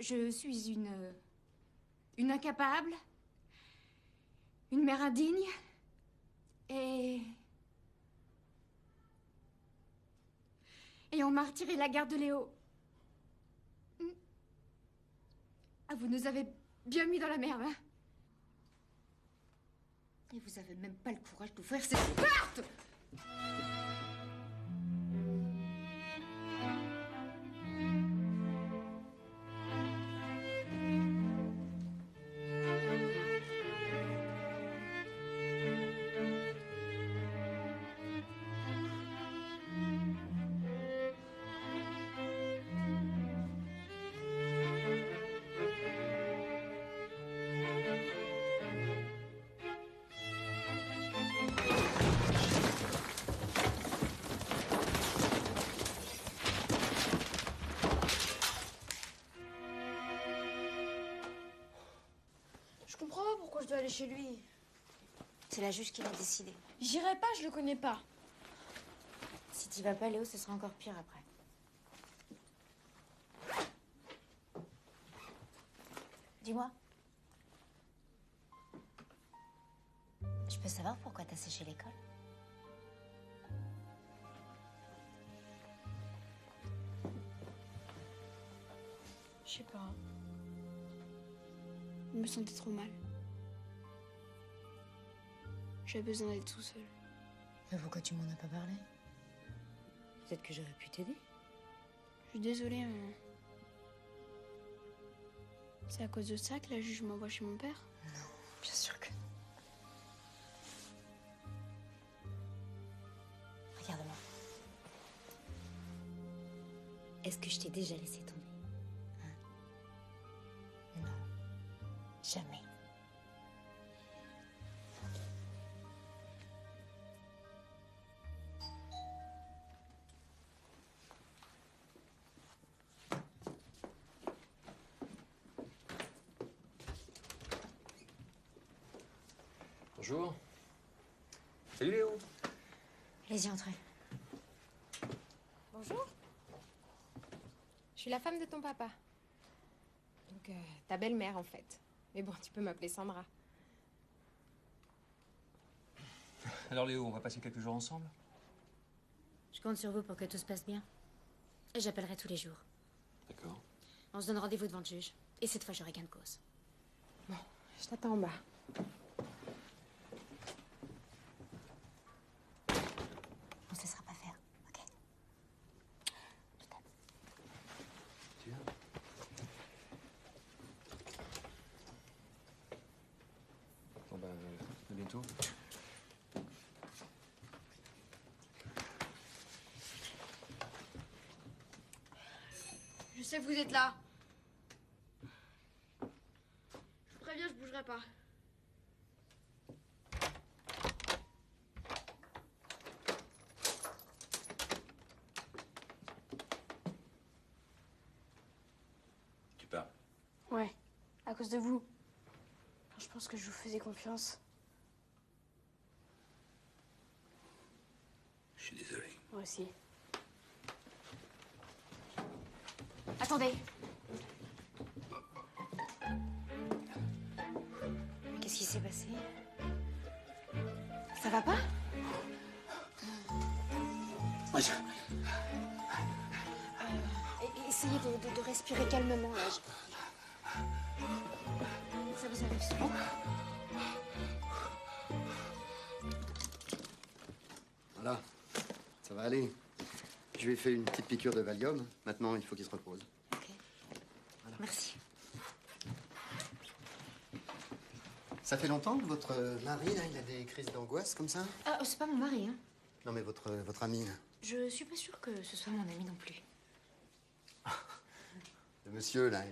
Je suis une incapable, une mère indigne et on m'a retiré la garde de Léo. Ah, vous nous avez bien mis dans la merde, hein? Et vous avez même pas le courage d'ouvrir cette porte! Je comprends pas pourquoi je dois aller chez lui. C'est la juge qui l'a décidé. J'irai pas, je le connais pas. Si t'y vas pas, Léo, ce sera encore pire après. Dis-moi. Je peux savoir pourquoi t'as séché l'école? Je sais pas. Je me sentais trop mal. J'avais besoin d'être tout seul. Mais pourquoi tu m'en as pas parlé? Peut-être que j'aurais pu t'aider. Je suis désolée, maman. C'est à cause de ça que la juge m'envoie chez mon père? Non, bien sûr que non. Regarde-moi. Est-ce que je t'ai déjà laissé tomber? Hein? Non. Jamais. Bonjour. Salut Léo. Allez-y, entrez. Bonjour. Je suis la femme de ton papa. Donc, ta belle-mère, en fait. Mais bon, tu peux m'appeler Sandra. Alors Léo, on va passer quelques jours ensemble? Je compte sur vous pour que tout se passe bien. Et j'appellerai tous les jours. D'accord. On se donne rendez-vous devant le juge. Et cette fois, j'aurai gain de cause. Bon, je t'attends en bas. On se laissera pas faire, ok? Je t'aime. Tu viens? Bon ben, à bientôt. Je sais que vous êtes là. Je vous préviens, je bougerai pas. Tu pars. Ouais, à cause de vous. Je pense que je vous faisais confiance. Je suis désolé. Moi aussi. Attendez. Qu'est-ce qui s'est passé? Ça va pas? Essayez de respirer calmement, là. Ça vous arrive souvent? Voilà, ça va aller. Je lui ai fait une petite piqûre de Valium. Maintenant, il faut qu'il se repose. Ok. Merci. Ça fait longtemps que votre mari, là, il a des crises d'angoisse comme ça? Ah, c'est pas mon mari, hein. Non, mais votre ami, là. Je suis pas sûre que ce soit mon ami non plus. Le monsieur, là,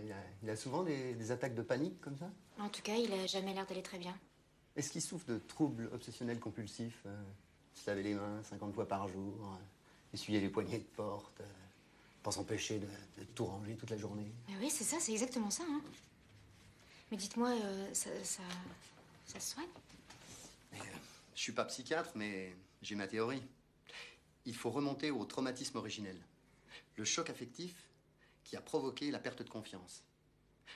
il a souvent des attaques de panique comme ça? En tout cas, il a jamais l'air d'aller très bien. Est-ce qu'il souffre de troubles obsessionnels compulsifs? Se laver les mains 50 fois par jour, essuyer les poignées de porte, pas s'empêcher de tout ranger toute la journée? Mais oui, c'est ça, c'est exactement ça, hein. Mais dites-moi, ça se soigne? Je suis pas psychiatre, mais j'ai ma théorie. Il faut remonter au traumatisme originel. Le choc affectif qui a provoqué la perte de confiance.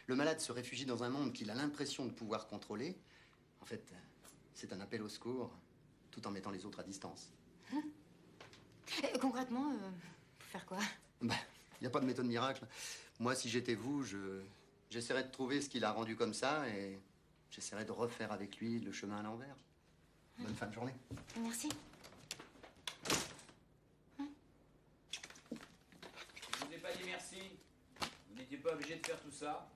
Le malade se réfugie dans un monde qu'il a l'impression de pouvoir contrôler. En fait, c'est un appel au secours, tout en mettant les autres à distance. Concrètement, faut faire quoi? Il n'y a pas de méthode miracle. Moi, si j'étais vous, j'essaierais de trouver ce qui l'a rendu comme ça et j'essaierais de refaire avec lui le chemin à l'envers. Bonne fin de journée. Merci. Je vous ai pas dit merci. Vous n'étiez pas obligé de faire tout ça.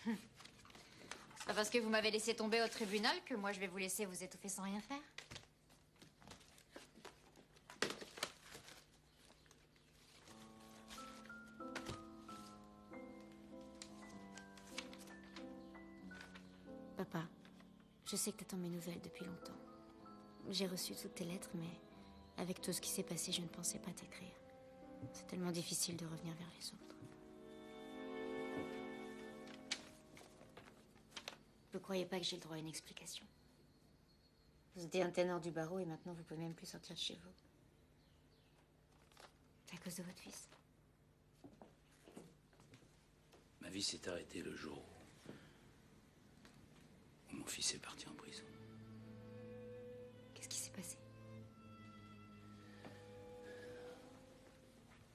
C'est pas parce que vous m'avez laissé tomber au tribunal que moi je vais vous laisser vous étouffer sans rien faire. Papa, je sais que t'attends mes nouvelles depuis longtemps. J'ai reçu toutes tes lettres, mais avec tout ce qui s'est passé, je ne pensais pas t'écrire. C'est tellement difficile de revenir vers les autres. Vous croyez pas que j'ai le droit à une explication? Vous étiez un ténor du barreau et maintenant vous pouvez même plus sortir de chez vous. C'est à cause de votre fils. Ma vie s'est arrêtée le jour où mon fils est parti en prison. Qu'est-ce qui s'est passé?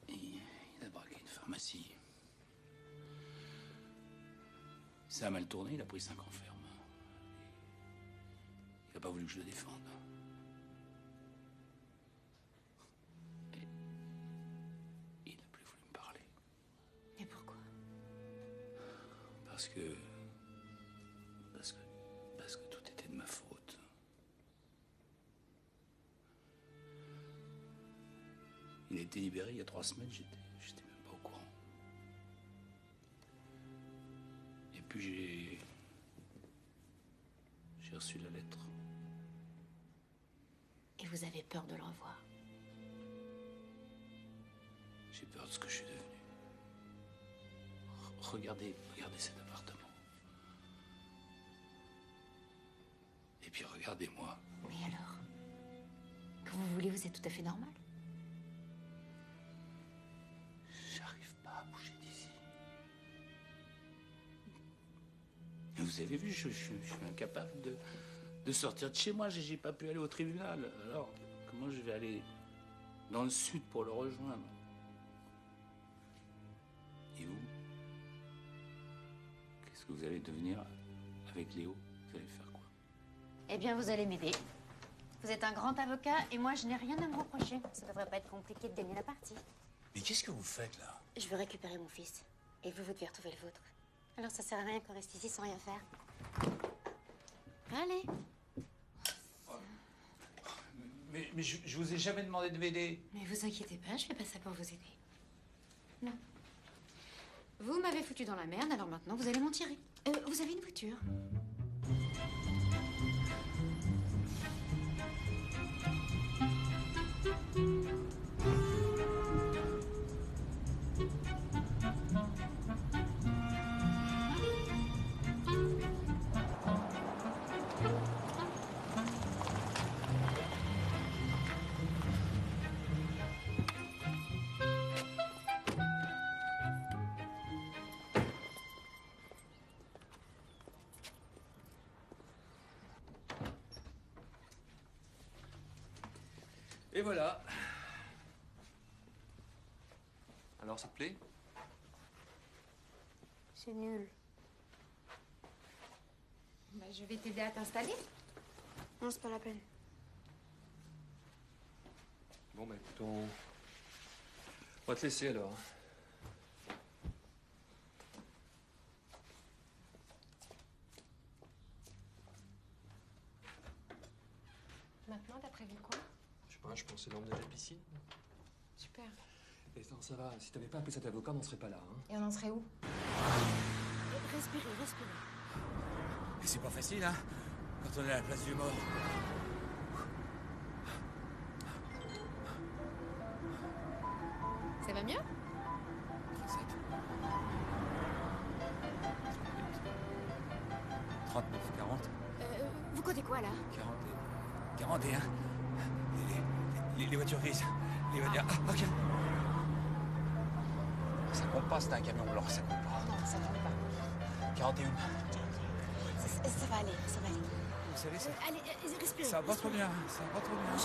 Il a braqué une pharmacie. Ça a mal tourné, il a pris 5 ans ferme. Il n'a pas voulu que je le défende. Et il n'a plus voulu me parler. Et pourquoi? Parce que tout était de ma faute. Il a été libéré il y a 3 semaines, j'étais même pas au courant. Et puis j'ai reçu la lettre. Et vous avez peur de le revoir? J'ai peur de ce que je suis devenu. Regardez cet appartement. Et puis regardez-moi. Mais alors? Quand vous voulez, vous êtes tout à fait normal. J'arrive pas à bouger d'ici. Vous avez vu, je suis incapable de sortir de chez moi. J'ai pas pu aller au tribunal. Alors, comment je vais aller dans le sud pour le rejoindre. Et vous? Qu'est-ce que vous allez devenir avec Léo? Vous allez faire quoi? Eh bien, vous allez m'aider. Vous êtes un grand avocat et moi, je n'ai rien à me reprocher. Ça devrait pas être compliqué de gagner la partie. Mais qu'est-ce que vous faites, là? Je veux récupérer mon fils. Et vous devez retrouver le vôtre. Alors, ça sert à rien qu'on reste ici sans rien faire. Allez. Mais je vous ai jamais demandé de m'aider. Mais vous inquiétez pas, je fais pas ça pour vous aider. Non. Vous m'avez foutu dans la merde, alors maintenant, vous allez m'en tirer. Vous avez une voiture? Et voilà. Alors, ça te plaît? C'est nul. Bah, je vais t'aider à t'installer. Non, c'est pas la peine. Bon, bah écoute, on va te laisser alors. Maintenant, t'as prévu quoi? Je sais pas, je pensais l'emmener à la piscine. Super. Et non, ça va, si t'avais pas appelé cet avocat, on n'en serait pas là. Hein. Et on en serait où? Respirez, respirez. Et c'est pas facile, hein, quand on est à la place du mort. Ça va mieux? 37. 39, 40, Vous comptez quoi, là? 40, 41. Les voitures grises. Les voitures... Ah, ok. Ça compte pas, c'est un camion blanc, ça compte pas. Non, ça compte pas. 41. Ça va aller, ça va aller. Vous savez, ça... Allez, respirez. Ça va pas trop bien, ça va pas trop bien.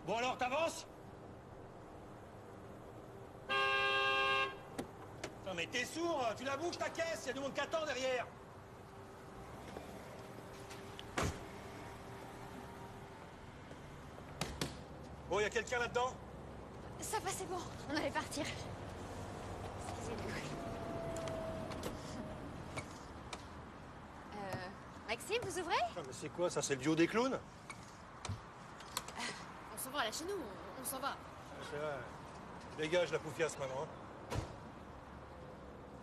Bon alors, t'avances? Non mais t'es sourd, tu la bouges ta caisse, y a du monde qui attend derrière. Bon, y a quelqu'un là-dedans? Ça va, c'est bon. On allait partir. Maxime, vous ouvrez? Ah, mais c'est quoi ça? C'est le duo des clowns? On s'en va, là, chez nous. On s'en va. C'est vrai. Dégage la poufiasse maintenant. Hein.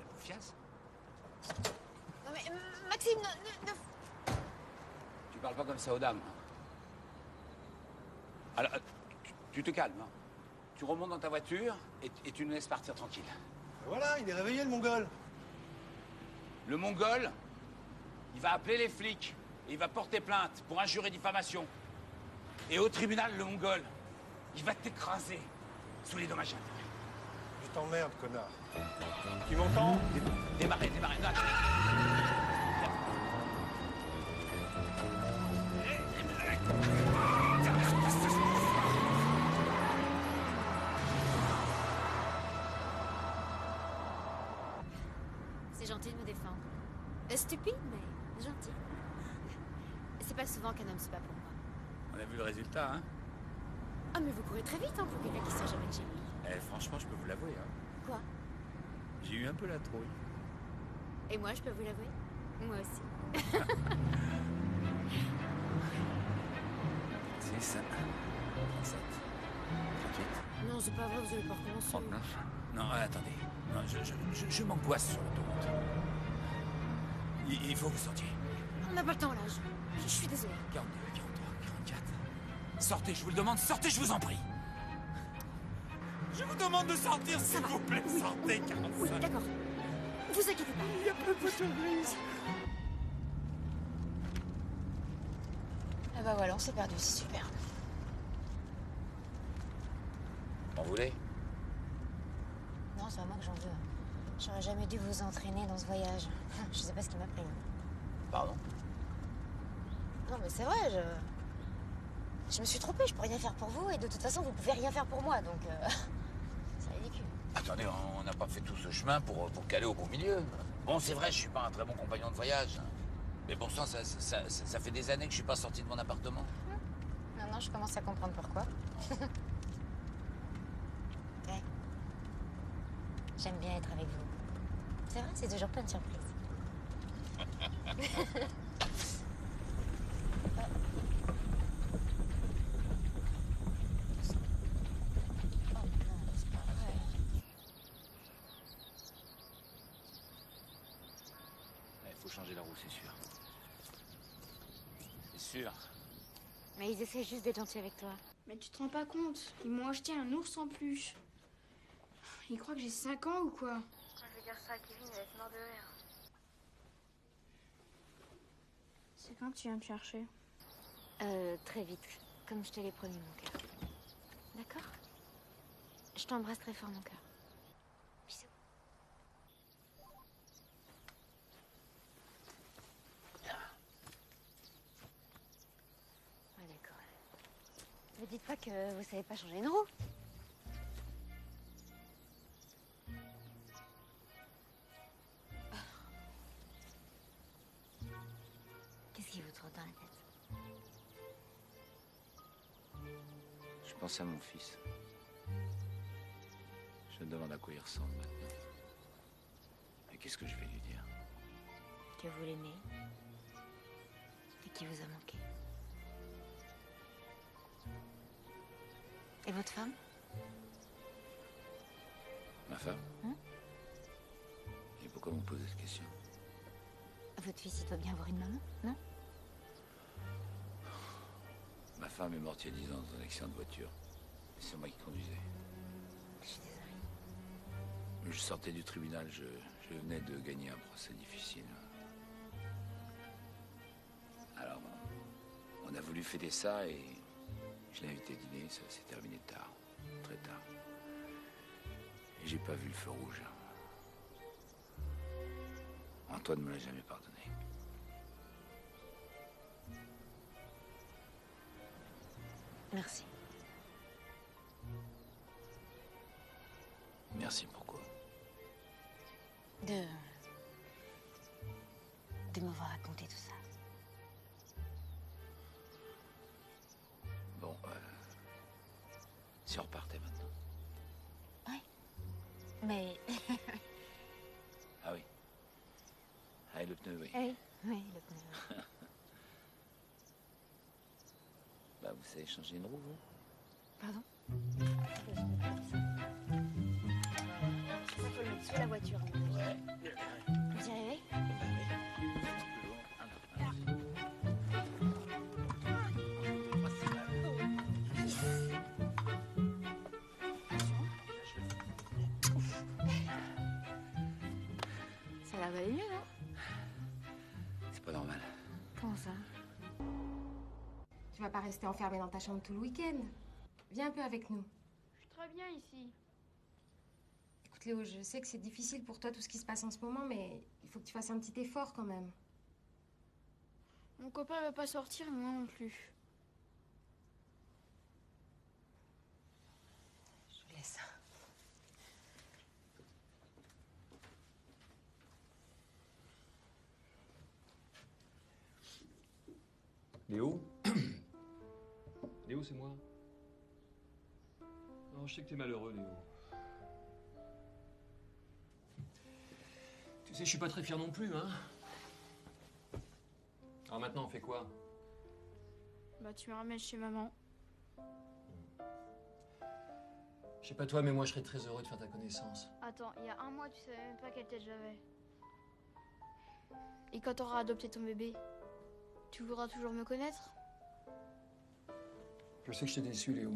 La poufiasse? Non, mais Maxime, ne... Tu parles pas comme ça aux dames. Alors, tu te calmes. Hein. Tu remontes dans ta voiture et tu nous laisses partir tranquille. Voilà, il est réveillé le mongol. Le mongol, il va appeler les flics et il va porter plainte pour injure et diffamation. Et au tribunal, le mongol, il va t'écraser sous les dommages et intérêts. Je t'emmerde, connard. Tu m'entends? Démarrez. Non, C'est gentil de me défendre. Stupide, mais gentil. C'est pas souvent qu'un homme se bat pour moi. on a vu le résultat, hein? Ah, mais vous courez très vite, hein, pour quelqu'un qui sort jamais de chez lui. Eh, franchement, je peux vous l'avouer, hein. Quoi? J'ai eu un peu la trouille. Et moi, je peux vous l'avouer? Moi aussi. 36, 37, 38, Non, c'est pas vrai, vous allez pas recommencer. 39. Non, attendez. Non, je m'angoisse sur l'autoroute. Il faut que vous sortiez. On n'a pas le temps, là. Je suis désolée. 42, 43, 44. Sortez, je vous le demande, sortez, je vous en prie. Je vous demande de sortir, s'il vous plaît. Sortez, 45. Oui, d'accord. Vous inquiétez pas. Il y a plus de voiture grise. Ah bah voilà, on s'est perdu, c'est super. M'en voulez? Non, c'est pas moi que j'en veux. J'aurais jamais dû vous entraîner dans ce voyage. Je sais pas ce qui m'a pris. Pardon? Non, mais c'est vrai, je me suis trompée, je peux rien faire pour vous, et de toute façon, vous pouvez rien faire pour moi, donc... c'est ridicule. Attendez, on n'a pas fait tout ce chemin pour caler au beau milieu. Bon, c'est vrai, je suis pas un très bon compagnon de voyage. Mais bon sang, ça fait des années que je suis pas sorti de mon appartement. Maintenant, je commence à comprendre pourquoi. Ouais. J'aime bien être avec vous. C'est vrai, c'est toujours plein de surprises. Il faut changer la roue, c'est sûr. C'est sûr. Mais ils essaient juste d'être gentils avec toi. Mais tu te rends pas compte, ils m'ont acheté un ours en peluche. Ils croient que j'ai 5 ans ou quoi? Quand je vais dire ça à Kevin, il va être mort de rire. C'est quand que tu viens me chercher? Très vite, comme je te l'ai promis, mon cœur. D'accord? Je t'embrasse très fort, mon cœur. Bisous. Ouais, d'accord. Ne dites pas que vous savez pas changer une roue. Qu'est-ce qui vous trotte dans la tête? Je pense à mon fils. Je me demande à quoi il ressemble maintenant. Et qu'est-ce que je vais lui dire? Que vous l'aimez et qui vous a manqué. Et votre femme? Ma femme? Et pourquoi vous me posez cette question? Votre fils, il doit bien avoir une maman, non? Ma femme est morte il y a 10 ans dans un accident de voiture. C'est moi qui conduisais. Je suis désolée. Je sortais du tribunal, je venais de gagner un procès difficile. Alors, on a voulu fêter ça et je l'ai invité à dîner, ça s'est terminé tard, très tard. Et j'ai pas vu le feu rouge. Antoine me l'a jamais pardonné. Merci. Merci, pourquoi? De m'avoir raconté tout ça. Bon, si on repartait maintenant. Oui. Mais... Ah oui. Ah, et le pneu, oui. Oui, oui, le pneu. Bah, vous savez changer une roue, vous? Pardon? Ça faut le mettre sous la voiture. Ouais. Vous y arrivez? Ça a l'air d'aller mieux, non? C'est pas normal. Comment ça? Tu vas pas rester enfermé dans ta chambre tout le week-end. Viens un peu avec nous. Je suis très bien ici. Écoute Léo, je sais que c'est difficile pour toi tout ce qui se passe en ce moment, mais il faut que tu fasses un petit effort quand même. Mon copain va pas sortir, mais moi non plus. Je vous laisse. Léo? Léo, c'est moi. Non, je sais que t'es malheureux, Léo. Tu sais, je suis pas très fier non plus, hein. Alors maintenant, on fait quoi? Bah, tu me ramènes chez maman. Je sais pas toi, mais moi, je serais très heureux de faire ta connaissance. Attends, il y a un mois, tu savais même pas quelle tête j'avais. Et quand t'auras adopté ton bébé, tu voudras toujours me connaître? Je sais que je t'ai déçu, Léo.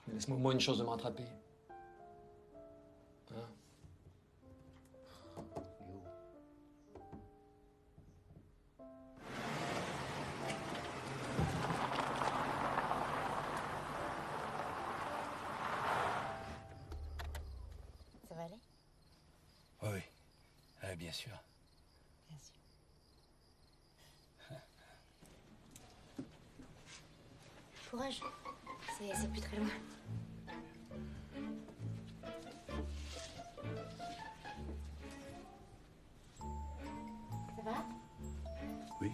Mais laisse-moi au moins une chance de me rattraper. Hein? Ça va aller? Oui, oui. Bien sûr. Bien sûr. Courage. C'est plus très loin. Ça va? Oui.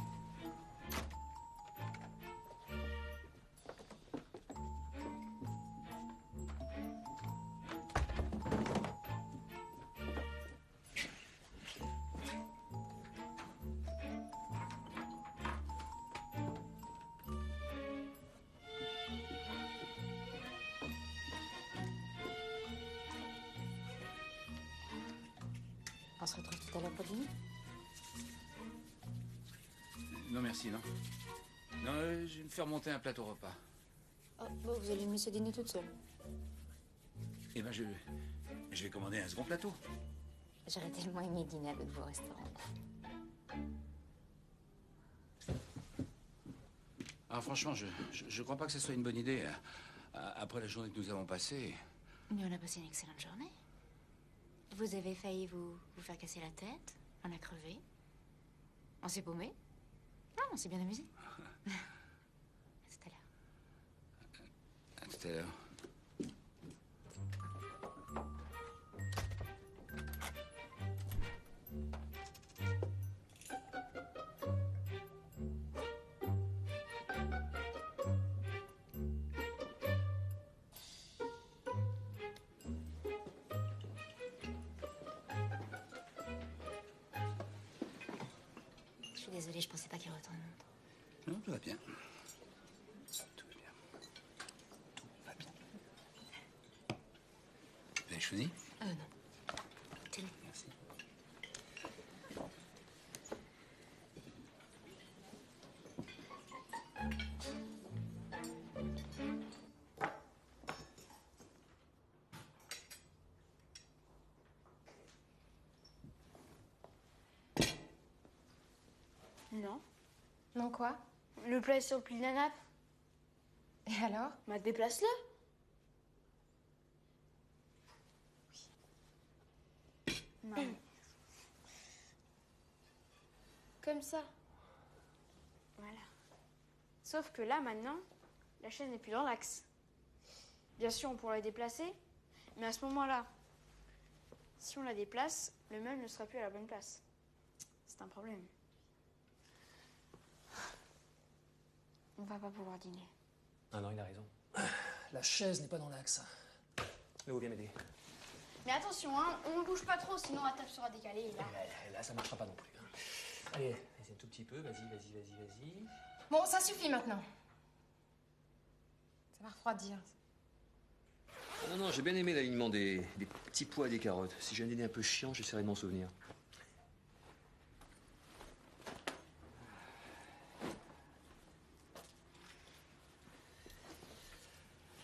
On se retrouve tout à l'heure pour dîner? Non, merci, non. Non, je vais me faire monter un plateau repas. Oh, bon, vous allez me laisser dîner toute seule. Eh ben, je vais commander un second plateau. J'aurais tellement aimé dîner avec vous au restaurant. Ah, franchement, je crois pas que ce soit une bonne idée. Après la journée que nous avons passée. Mais on a passé une excellente journée. Vous avez failli vous faire casser la tête. On a crevé. On s'est paumé. Non, on s'est bien amusé. À tout à l'heure. À tout à l'heure. Je suis désolée, je pensais pas qu'il retourne. Non, tout va bien. Tout va bien. Tout va bien. Vous avez choisi? Non. Tenez. Merci. Non. Non, quoi? Le plat est sur le pli de la nappe. Et alors? Bah, déplace-le. Non. Comme ça. Voilà. Sauf que là, maintenant, la chaise n'est plus dans l'axe. Bien sûr, on pourra la déplacer, mais à ce moment-là, si on la déplace, le meuble ne sera plus à la bonne place. C'est un problème. On va pas pouvoir dîner. Ah non, il a raison. La chaise n'est pas dans l'axe. Léo, viens m'aider. Mais attention, hein, on ne bouge pas trop, sinon la table sera décalée. Et là... Là, ça marchera pas non plus. Hein. Allez, vas-y un tout petit peu. Vas-y. Bon, ça suffit maintenant. Ça va refroidir. Non, j'ai bien aimé l'alignement des petits pois et des carottes. Si j'ai un dîner un peu chiant, j'essaierai de m'en souvenir.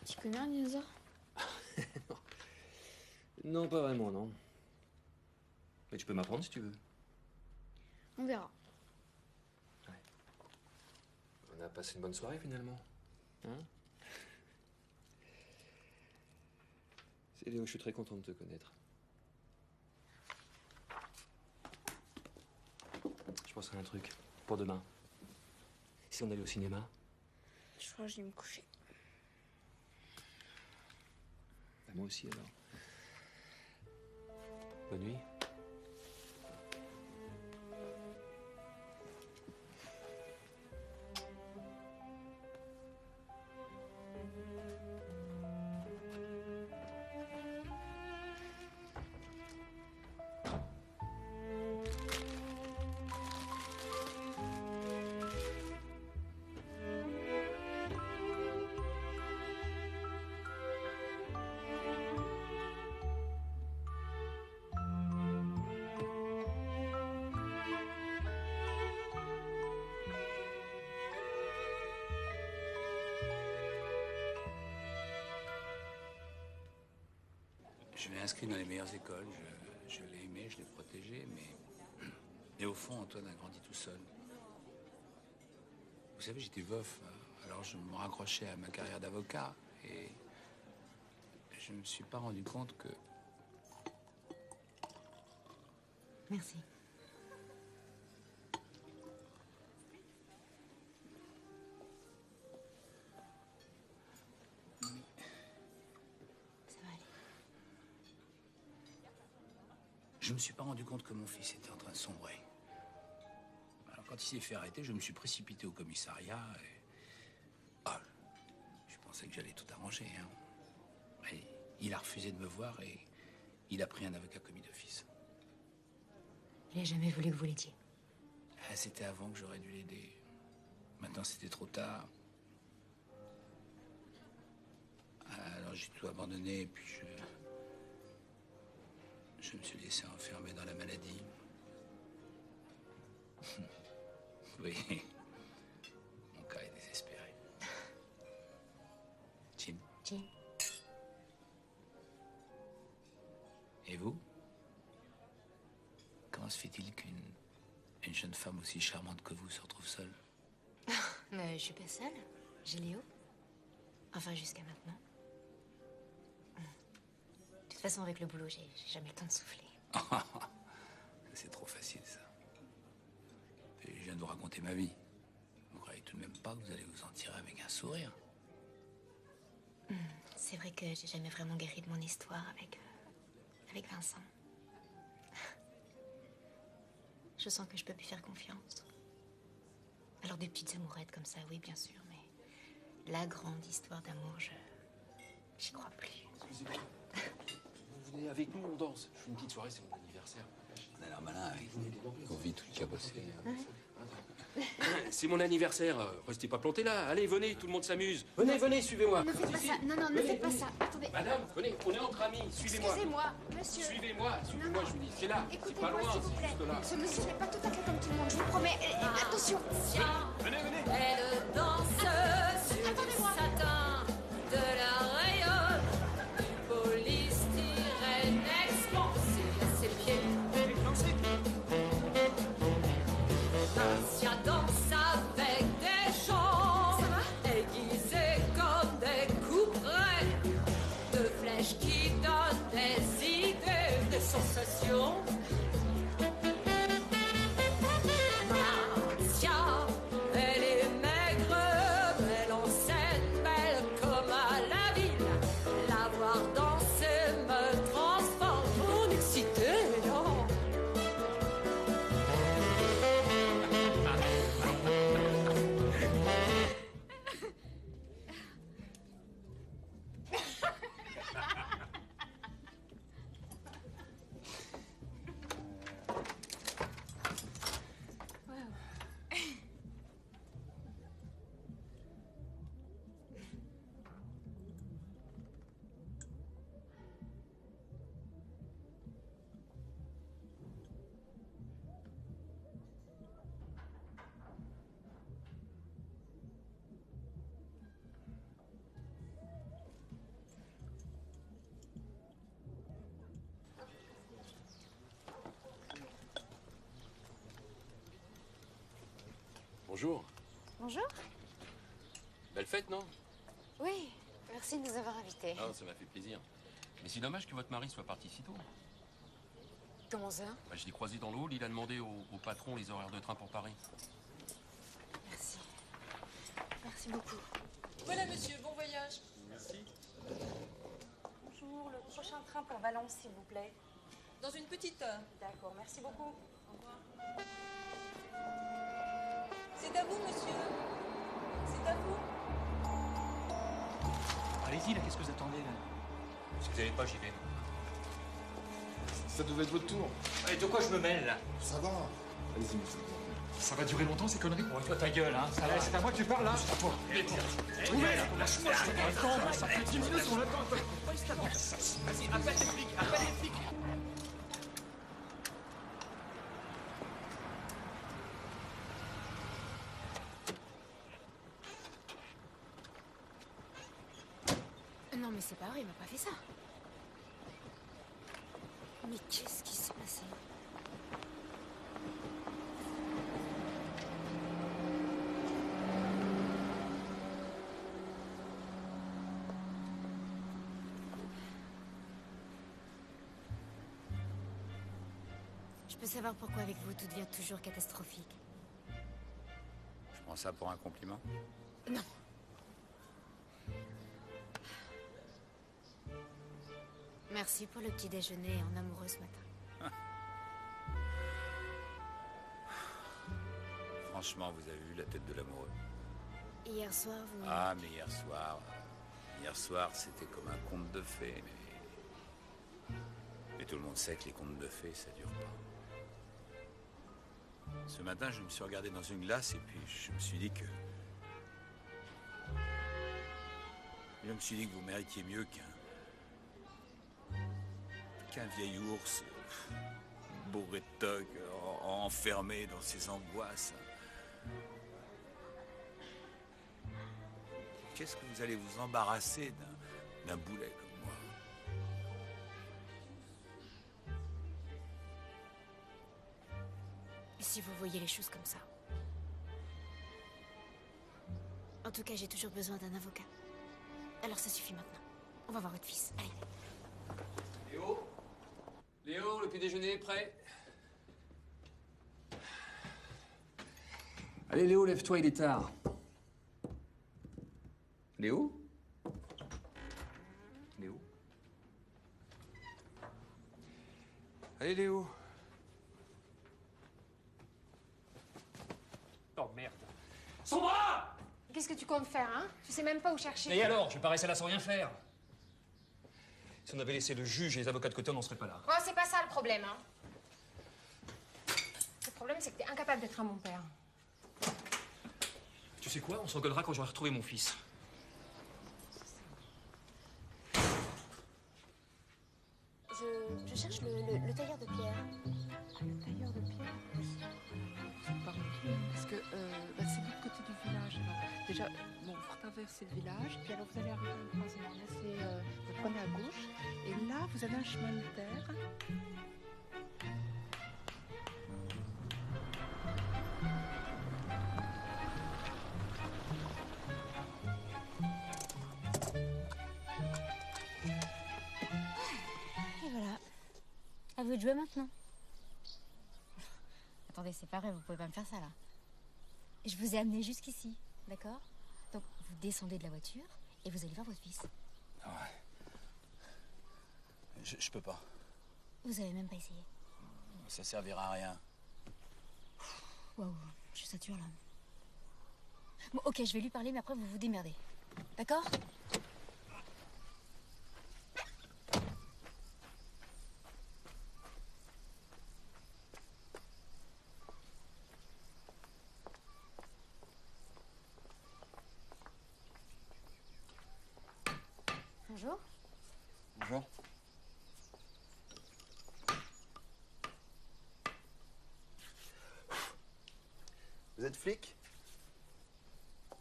Tu connais un dinosaure? Non, pas vraiment, non. Mais tu peux m'apprendre si tu veux. On verra. On a passé une bonne soirée finalement. Hein? C'est Léo, je suis très content de te connaître. Je penserais à un truc pour demain. Si on allait au cinéma? Je crois que je vais me coucher. Bah, moi aussi alors. Bonne nuit. Je l'ai inscrit dans les meilleures écoles. Je l'ai aimé, je l'ai protégé, mais... Et au fond, Antoine a grandi tout seul. Vous savez, j'étais veuf, alors je me raccrochais à ma carrière d'avocat et je me suis pas rendu compte que... Merci. Je me suis pas rendu compte que mon fils était en train de sombrer. Alors, quand il s'est fait arrêter, je me suis précipité au commissariat et... Ah, je pensais que j'allais tout arranger, hein. Mais il a refusé de me voir et il a pris un avocat commis d'office. Il n'a jamais voulu que vous l'aidiez. Ah, c'était avant que j'aurais dû l'aider. Maintenant, c'était trop tard. Alors, j'ai tout abandonné et puis je me suis laissé enfermer dans la maladie. Oui. Mon cas est désespéré. Jim. Jim. Et vous? Comment se fait-il qu'une jeune femme aussi charmante que vous se retrouve seule? Mais je suis pas seule. J'ai Léo. Enfin, jusqu'à maintenant. De toute façon, avec le boulot, j'ai jamais le temps de souffler. C'est trop facile, ça. Et je viens de vous raconter ma vie. Vous croyez tout de même pas que vous allez vous en tirer avec un sourire? C'est vrai que j'ai jamais vraiment guéri de mon histoire avec Vincent. Je sens que je peux plus faire confiance. Alors des petites amourettes comme ça, oui, bien sûr, mais la grande histoire d'amour, j'y crois plus. Excusez-moi. Vous venez avec nous, on danse. Je fais une petite soirée, c'est mon anniversaire. On a l'air malin avec vos vies toutes cabossées. C'est mon anniversaire. Restez pas plantés là. Allez, venez, tout le monde s'amuse. Venez, venez, suivez-moi. Ne faites pas ça. Non, non, ne faites pas ça. Attendez. Madame, venez, on est entre amis. Suivez-moi. Excusez-moi, monsieur. Suivez-moi, suivez-moi, je vous dis. C'est là. C'est pas Écoutez-moi, loin, s'il vous c'est plaît. juste là. Ce monsieur n'est pas tout à fait comme tout le monde, je vous promets. Attention. Venez, venez. Elle danse sur du satin, de la rayonne, du polystyrène expansé à ses pieds. Marcia danse avec des gens aiguisés comme des couperets, de flèches qui donnent des idées, des sensations. Marcia, elle est maigre, belle en scène, belle comme à la ville. La voir danser me transforme en excitée, non? Bonjour. Bonjour. Belle fête, non? Oui, merci de nous avoir invités. Ah, ça m'a fait plaisir. Mais c'est dommage que votre mari soit parti si tôt. Comment ça? Bah, je l'ai croisé dans le hall, il a demandé au patron les horaires de train pour Paris. Merci. Merci beaucoup. Voilà, monsieur, bon voyage. Merci. Bonjour, le prochain train pour Valence, s'il vous plaît. Dans une petite heure. D'accord, merci beaucoup. Au revoir. C'est à vous, monsieur. C'est à vous. Allez-y, là, qu'est-ce que vous attendez, là? Si vous n'avez pas, j'y vais. Ça devait être votre tour. Allez, de quoi je me mêle, là? Ça va. Allez-y, monsieur. Ça va durer longtemps, ces conneries? Bon, toi, ta gueule, hein. Ça va. C'est à moi que tu parles, là? Trouvez, là. Lâche-moi, attends, ça fait 10 minutes, on attend. Vas-y, appelle les flics, appelle les flics. Non, mais c'est pas vrai, il m'a pas fait ça. Mais qu'est-ce qui s'est passé? Je peux savoir pourquoi avec vous tout devient toujours catastrophique? Je prends ça pour un compliment. Non. Merci pour le petit déjeuner en amoureux ce matin. Franchement, vous avez vu la tête de l'amoureux? Hier soir, vous... Ah, mais hier soir, c'était comme un conte de fées. Mais tout le monde sait que les contes de fées, ça dure pas. Ce matin, je me suis regardé dans une glace et puis je me suis dit que... Je me suis dit que vous méritiez mieux qu'un vieil ours bourré de toc, enfermé dans ses angoisses. Qu'est-ce que vous allez vous embarrasser d'un boulet comme moi? Si vous voyez les choses comme ça. En tout cas, j'ai toujours besoin d'un avocat. Alors ça suffit maintenant. On va voir votre fils. Allez. Léo? Léo, le petit déjeuner est prêt? Allez, Léo, lève-toi, il est tard. Léo? Léo? Allez, Léo. Oh merde. Son bras! Qu'est-ce que tu comptes faire, hein? Tu sais même pas où chercher. Et alors? Je vais pas rester là sans rien faire. Si on avait laissé le juge et les avocats de côté, on n'en serait pas là. Oh, c'est pas ça le problème, hein. Le problème, c'est que t'es incapable d'être un bon père. Tu sais quoi? On s'engueulera quand j'aurai retrouvé mon fils. Je cherche le tailleur de pierre. Le tailleur de pierre? C'est pas compliqué, parce que c'est de l'autre côté du village. Alors, déjà, bon, vous traversez le village, puis alors vous allez arriver au croisement. Là, vous prenez à gauche, et là, vous avez un chemin de terre. Et voilà. À vous de jouer maintenant. Attendez, c'est pas vrai, vous pouvez pas me faire ça là. Je vous ai amené jusqu'ici, d'accord? Donc vous descendez de la voiture et vous allez voir votre fils. Ouais. Je peux pas. Vous avez même pas essayé. Ça servira à rien. Waouh, je sature là. Bon, ok, je vais lui parler, mais après vous vous démerdez. D'accord? Bonjour. Bonjour. Vous êtes flic?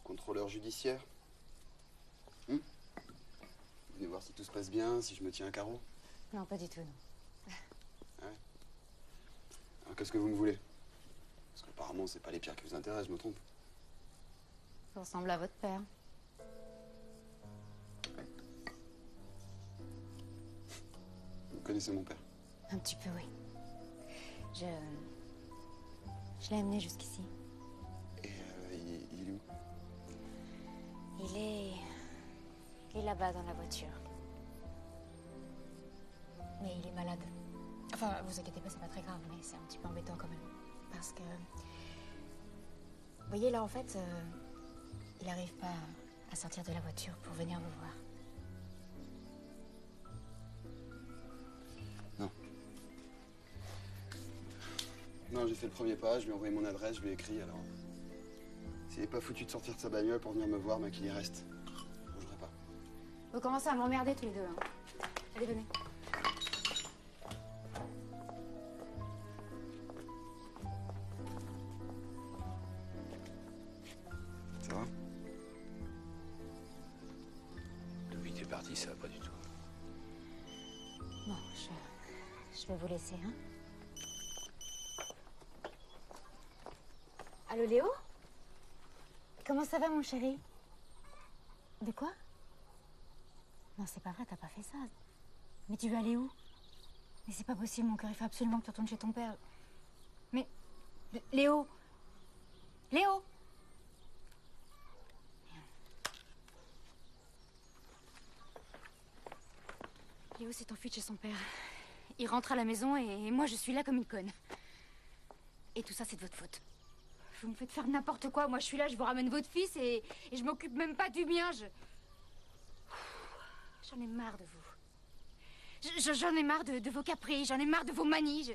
Contrôleur judiciaire? Vous venez voir si tout se passe bien, si je me tiens à carreau? Non, pas du tout, non. Ah ouais. Alors qu'est-ce que vous me voulez? Parce qu'apparemment, c'est pas les pierres qui vous intéressent, je me trompe. Ça ressemble à votre père. Vous connaissez mon père? Un petit peu, oui. Je l'ai amené jusqu'ici. Et il est où? Il est là-bas dans la voiture. Mais il est malade. Enfin, vous inquiétez pas, c'est pas très grave, mais c'est un petit peu embêtant quand même. Parce que... Vous voyez, là, en fait, il n'arrive pas à sortir de la voiture pour venir vous voir. Non, j'ai fait le premier pas, je lui ai envoyé mon adresse, je lui ai écrit, alors... S'il n'est pas foutu de sortir de sa bagnole pour venir me voir, qu'il y reste. Je bougerai pas. Vous commencez à m'emmerder tous les deux, hein. Allez, venez. Ça va? D'où t'es parti, ça va pas du tout. Bon, je vais vous laisser, hein. Allô, Léo? Comment ça va, mon chéri? De quoi? Non, c'est pas vrai, t'as pas fait ça. Mais tu veux aller où? Mais c'est pas possible, mon cœur, il faut absolument que tu retournes chez ton père. Mais... Léo! Léo! Léo s'est enfui de chez son père. Il rentre à la maison et moi, je suis là comme une conne. Et tout ça, c'est de votre faute. Vous me faites faire n'importe quoi. Moi, je suis là, je vous ramène votre fils et je m'occupe même pas du mien. J'en ai marre de vous. J'en ai marre de vos caprices, j'en ai marre de vos manies.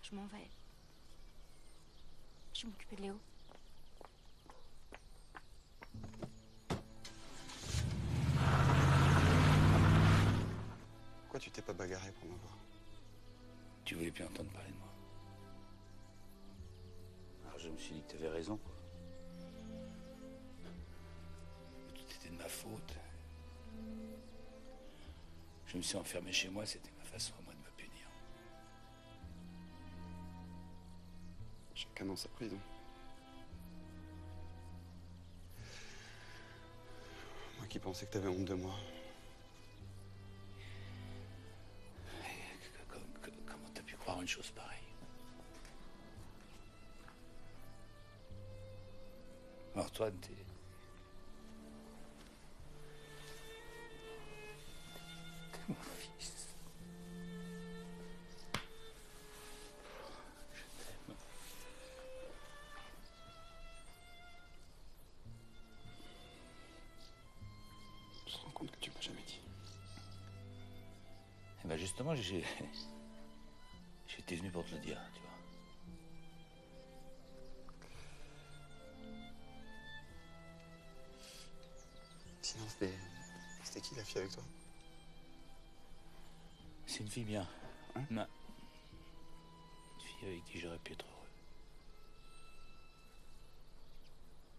Je m'en vais. Je vais m'occuper de Léo. Pourquoi tu t'es pas bagarré pour me voir? Tu voulais plus entendre parler de moi. Alors je me suis dit que tu avais raison. Tout était de ma faute. Je me suis enfermé chez moi, c'était ma façon à moi de me punir. Chacun dans sa prison. Moi qui pensais que t'avais honte de moi. Comment t'as pu croire une chose pareille? Antoine, t'es mon fils. Je t'aime. Tu te rends compte que tu m'as jamais dit? Eh ben justement, j'étais venu pour te le dire, tu vois. Sinon, c'était qui la fille avec toi? C'est une fille bien. Une fille avec qui j'aurais pu être heureux.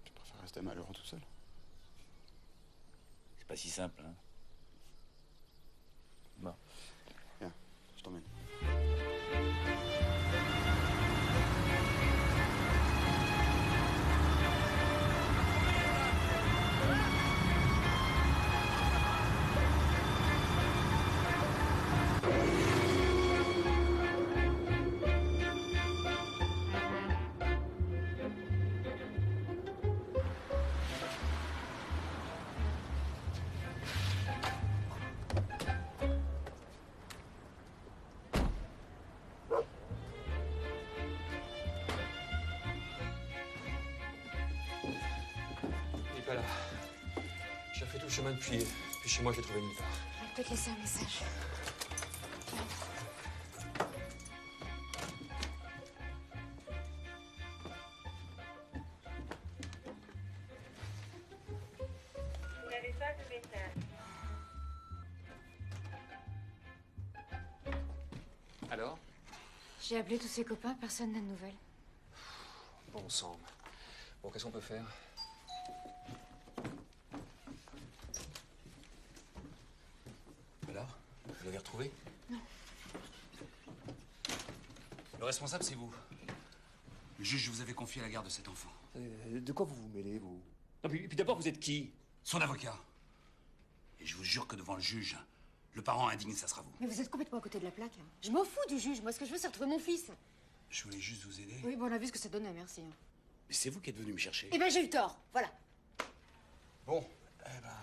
Tu préfères rester malheureux tout seul? C'est pas si simple, hein. Bon. Viens, je t'emmène. Il est pas là. J'ai fait tout le chemin depuis chez moi, je l'ai trouvé nulle part. On va peut-être laisser un message. Vous n'avez pas de message. Alors? J'ai appelé tous ses copains, personne n'a de nouvelles. Bon sang. Bon, qu'est-ce qu'on peut faire? Alors? Vous l'avez retrouvé? Non. Le responsable, c'est vous. Le juge vous avait confié la garde de cet enfant. De quoi vous vous mêlez, vous? Non, puis d'abord, vous êtes qui? Son avocat. Et je vous jure que devant le juge, le parent indigne, ça sera vous. Mais vous êtes complètement à côté de la plaque. Je m'en fous du juge. Moi, ce que je veux, c'est retrouver mon fils. Je voulais juste vous aider. Oui, bon, on a vu ce que ça donnait, merci. Mais c'est vous qui êtes venu me chercher. Eh ben, j'ai eu tort. Voilà. Bon, eh ben,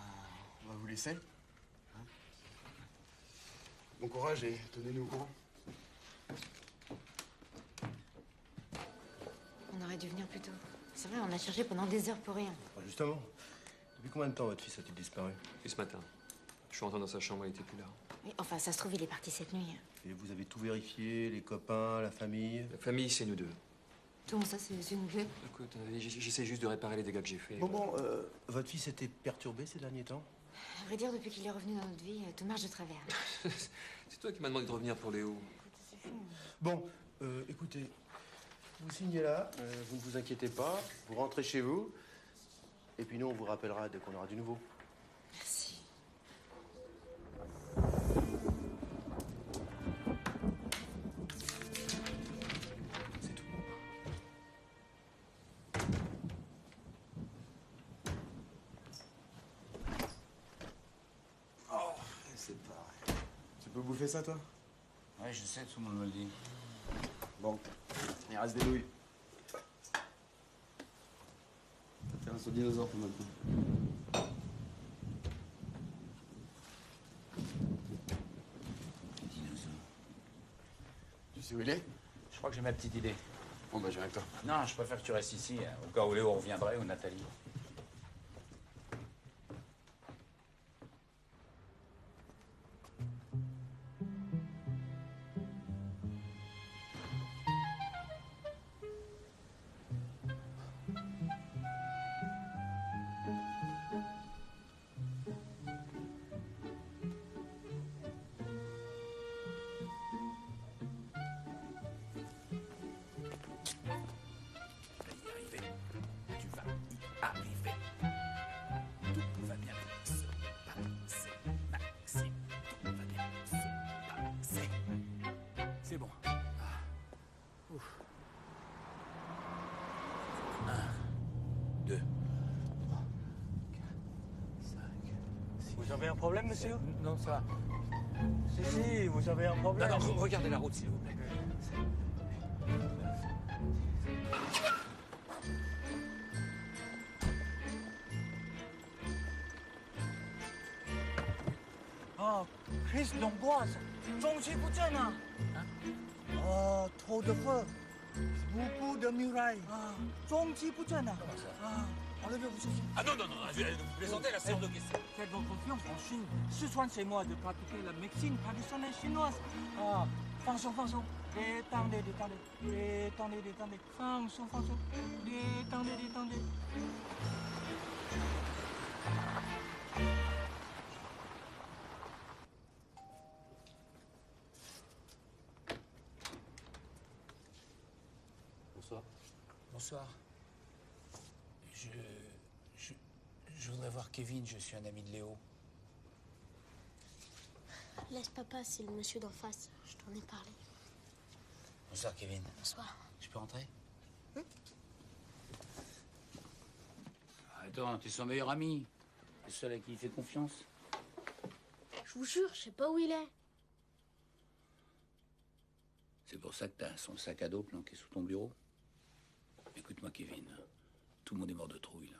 on va vous laisser. Hein? Bon courage et tenez-nous au courant. On aurait dû venir plus tôt. C'est vrai, on a cherché pendant des heures pour rien. Justement, depuis combien de temps votre fils a-t-il disparu? Et ce matin. Je suis rentré dans sa chambre, il était plus là. Oui, enfin, ça se trouve, il est parti cette nuit. Et vous avez tout vérifié, les copains, la famille? La famille, c'est nous deux. Comment ça, c'est une clé? Écoute, j'essaie juste de réparer les dégâts que j'ai faits. Bon, votre fils était perturbé ces derniers temps? À vrai dire, depuis qu'il est revenu dans notre vie, tout marche de travers. C'est toi qui m'as demandé de revenir pour Léo. Bon, écoutez, vous signez là, vous ne vous inquiétez pas, vous rentrez chez vous, et puis nous, on vous rappellera dès qu'on aura du nouveau. Merci. Oh, c'est pareil. Tu peux bouffer ça, toi? Ouais, je sais, tout le monde me le dit. Bon, il reste des nouilles. T'as fait un saut dinosaure pour maintenant. Dinosaure. sais où il est? Je crois que j'ai ma petite idée. Bon, bah, je viens avec toi. Non, je préfère que tu restes ici, au cas où Léo reviendrait ou Nathalie. C'est bon. Ouf. 1, 2, 3, 4, 5, 6. Vous avez un problème, monsieur? Non, ça va. Si, vous avez un problème. Non, non, regardez la route, s'il vous plaît. Ah, crise d'angoisse. 中气不振啊。trop de feu. Beaucoup de murailles. Ah, 中气不振啊。Comment ça? Ah, enlevez vos chaussures. Ah non, non, non, vous plaisantez, là, c'est hors de question. Faites-vous confiance en Chine. Soignez-moi de pratiquer la médecine traditionnelle chinoise. Ah, 放松放松. Détendez, détendez. Détendez, détendez. 放松放松. Détendez, détendez. Bonsoir. Bonsoir. Je voudrais voir Kevin, je suis un ami de Léo. Laisse papa, c'est le monsieur d'en face. Je t'en ai parlé. Bonsoir, Kevin. Bonsoir. Je peux rentrer? Attends, t'es son meilleur ami. Le seul à qui il fait confiance. Je vous jure, je sais pas où il est. C'est pour ça que t'as son sac à dos planqué sous ton bureau? Écoute-moi, Kevin. Tout le monde est mort de trouille, là.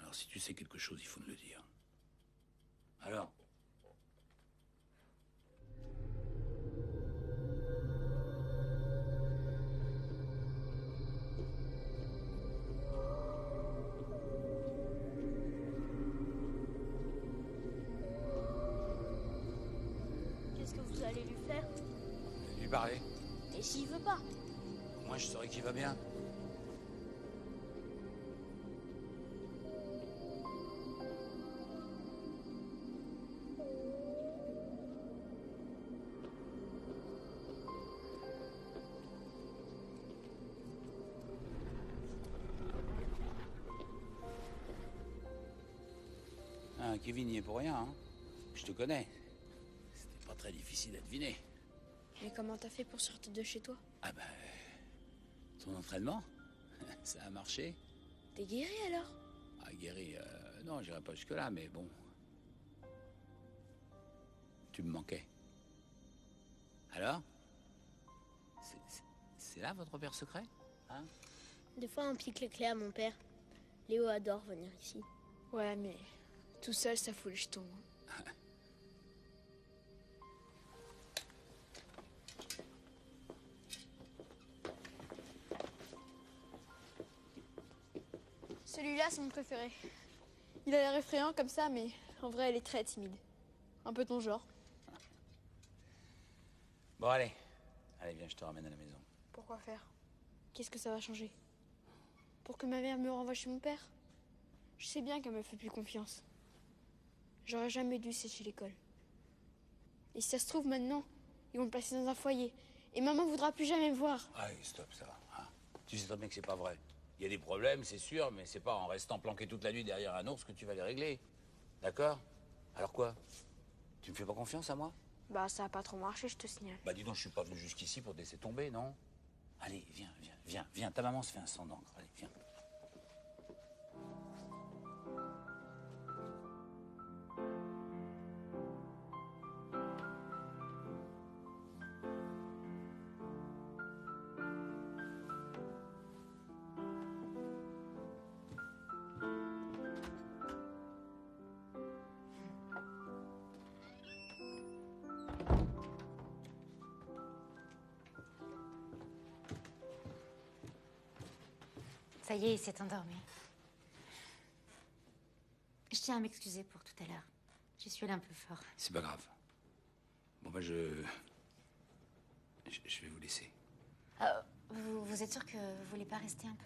Alors, si tu sais quelque chose, il faut me le dire. Alors? Qu'est-ce que vous allez lui faire? Lui parler. Et s'il veut pas? Moi, je saurais qu'il va bien. Ah, Kevin n'y est pour rien, hein. Je te connais. C'était pas très difficile à deviner. Mais comment t'as fait pour sortir de chez toi? Ah ben... ton entraînement, ça a marché. T'es guéri alors? Ah, guéri, non, j'irai pas jusque-là, mais bon. Tu me manquais. Alors? C'est là votre repère secret? Hein? Des fois, on pique les clés à mon père. Léo adore venir ici. Ouais, mais tout seul, ça fout le jeton. Celui-là, c'est mon préféré. Il a l'air effrayant comme ça, mais en vrai, elle est très timide. Un peu ton genre. Bon, allez. Allez, viens, je te ramène à la maison. Pourquoi faire? Qu'est-ce que ça va changer? Pour que ma mère me renvoie chez mon père? Je sais bien qu'elle me fait plus confiance. J'aurais jamais dû sécher l'école. Et si ça se trouve maintenant, ils vont me placer dans un foyer. Et maman voudra plus jamais me voir. Allez, stop, ça va. Hein. Tu sais très bien que c'est pas vrai. Il y a des problèmes, c'est sûr, mais c'est pas en restant planqué toute la nuit derrière un ours que tu vas les régler. D'accord? Alors quoi? Tu me fais pas confiance à moi? Bah, ça a pas trop marché, je te signale. Bah dis donc, je suis pas venu jusqu'ici pour te laisser tomber, non? Allez, viens. Ta maman se fait un sang d'encre. Allez, viens. Ça y est, il s'est endormi. Je tiens à m'excuser pour tout à l'heure. J'y suis allée un peu fort. C'est pas grave. Bon, bah, je vais vous laisser. Vous êtes sûr que vous voulez pas rester un peu?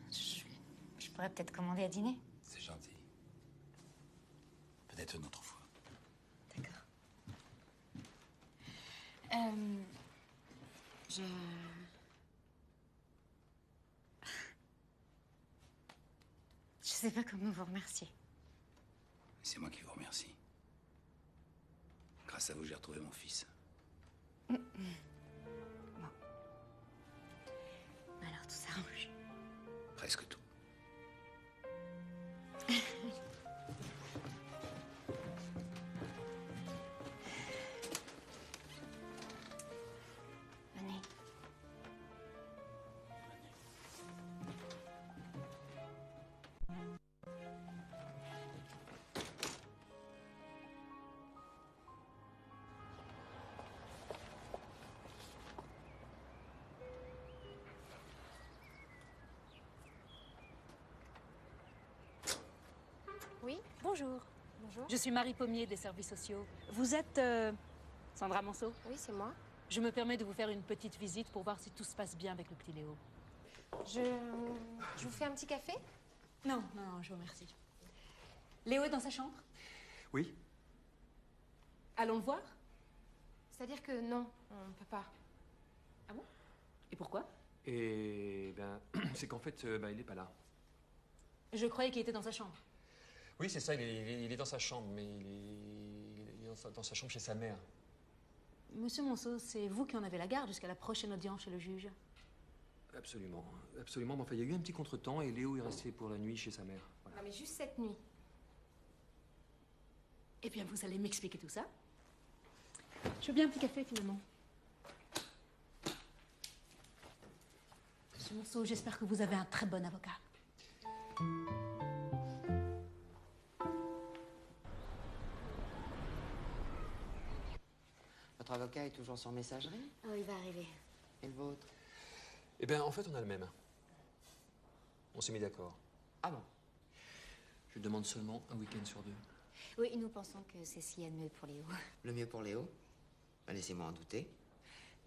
Je pourrais peut-être commander à dîner. C'est gentil. Peut-être une autre fois. D'accord. Je sais pas comment vous remercier. C'est moi qui vous remercie. Grâce à vous, j'ai retrouvé mon fils. Bon. Alors tout s'arrange. Presque tout. Venez. Oui, bonjour. Bonjour. Je suis Marie Pommier des services sociaux. Vous êtes Sandra Monceau? Oui, c'est moi. Je me permets de vous faire une petite visite pour voir si tout se passe bien avec le petit Léo. Je vous fais un petit café? Non, je vous remercie. Léo est dans sa chambre? Oui. Allons le voir? C'est-à-dire que non, on ne peut pas. Ah bon? Et pourquoi? Et ben, c'est qu'en fait, il n'est pas là. Je croyais qu'il était dans sa chambre. Oui, c'est ça, il est dans sa chambre, mais il est dans sa chambre chez sa mère. Monsieur Monceau, c'est vous qui en avez la garde jusqu'à la prochaine audience chez le juge? Absolument, absolument. Mais enfin, il y a eu un petit contretemps et Léo est resté pour la nuit chez sa mère. Voilà. Non, mais juste cette nuit. Eh bien, vous allez m'expliquer tout ça. Je veux bien un petit café, finalement. Monsieur Monceau, j'espère que vous avez un très bon avocat. Votre avocat est toujours sur messagerie? Oh, il va arriver. Et le vôtre? Eh bien, en fait, on a le même. On s'est mis d'accord. Ah bon? Je demande seulement un week-end sur 2. Oui, nous pensons que c'est ce qu'il y a de mieux pour Léo. Le mieux pour Léo? Ben, laissez-moi en douter.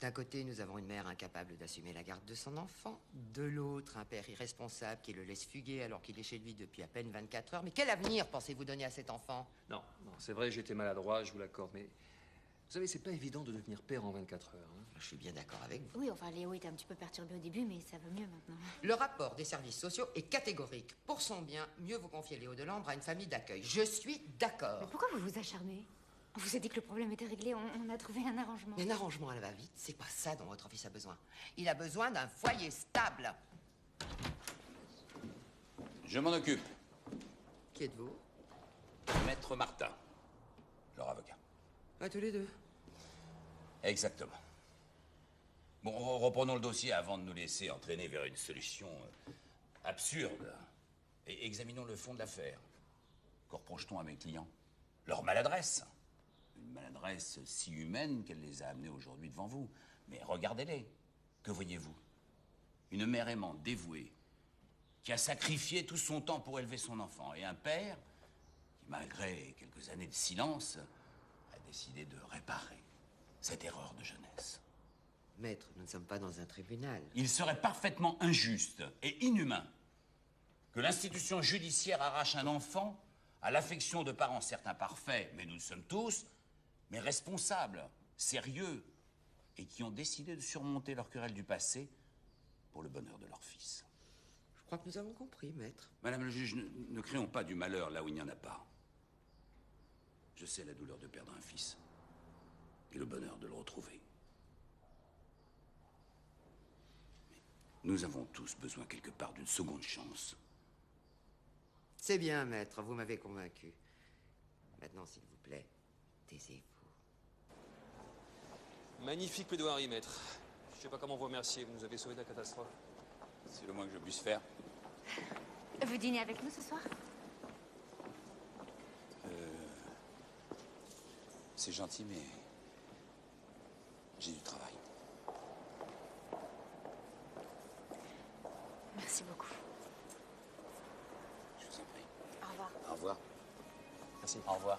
D'un côté, nous avons une mère incapable d'assumer la garde de son enfant. De l'autre, un père irresponsable qui le laisse fuguer alors qu'il est chez lui depuis à peine 24 heures. Mais quel avenir pensez-vous donner à cet enfant? Non, c'est vrai, j'étais maladroit, je vous l'accorde, mais... Vous savez, c'est pas évident de devenir père en 24 heures. Hein. Je suis bien d'accord avec vous. Oui, enfin, Léo était un petit peu perturbé au début, mais ça va mieux maintenant. Le rapport des services sociaux est catégorique. Pour son bien, mieux vous confier Léo Delambre à une famille d'accueil. Je suis d'accord. Mais pourquoi vous vous acharnez? On vous a dit que le problème était réglé, on a trouvé un arrangement. Un arrangement à la va-vite, c'est pas ça dont votre fils a besoin. Il a besoin d'un foyer stable. Je m'en occupe. Qui êtes-vous? Maître Martin, leur avocat. À tous les deux. Exactement. Bon, reprenons le dossier avant de nous laisser entraîner vers une solution absurde. Et examinons le fond de l'affaire. Que reproche-t-on à mes clients? Leur maladresse. Une maladresse si humaine qu'elle les a amenés aujourd'hui devant vous. Mais regardez-les. Que voyez-vous? Une mère aimante, dévouée, qui a sacrifié tout son temps pour élever son enfant. Et un père qui, malgré quelques années de silence, a décidé de réparer cette erreur de jeunesse. Maître, nous ne sommes pas dans un tribunal. Il serait parfaitement injuste et inhumain que l'institution judiciaire arrache un enfant à l'affection de parents certes imparfaits, mais nous le sommes tous, mais responsables, sérieux, et qui ont décidé de surmonter leur querelle du passé pour le bonheur de leur fils. Je crois que nous avons compris, maître. Madame le juge, ne créons pas du malheur là où il n'y en a pas. Je sais la douleur de perdre un fils et le bonheur de le retrouver. Mais nous avons tous besoin quelque part d'une seconde chance. C'est bien, maître, vous m'avez convaincu. Maintenant, s'il vous plaît, taisez-vous. Magnifique plaidoirie, maître. Je sais pas comment vous remercier, vous nous avez sauvé de la catastrophe. C'est le moins que je puisse faire. Vous dînez avec nous ce soir? C'est gentil, mais j'ai du travail. Merci beaucoup. revoir. Merci. Au revoir.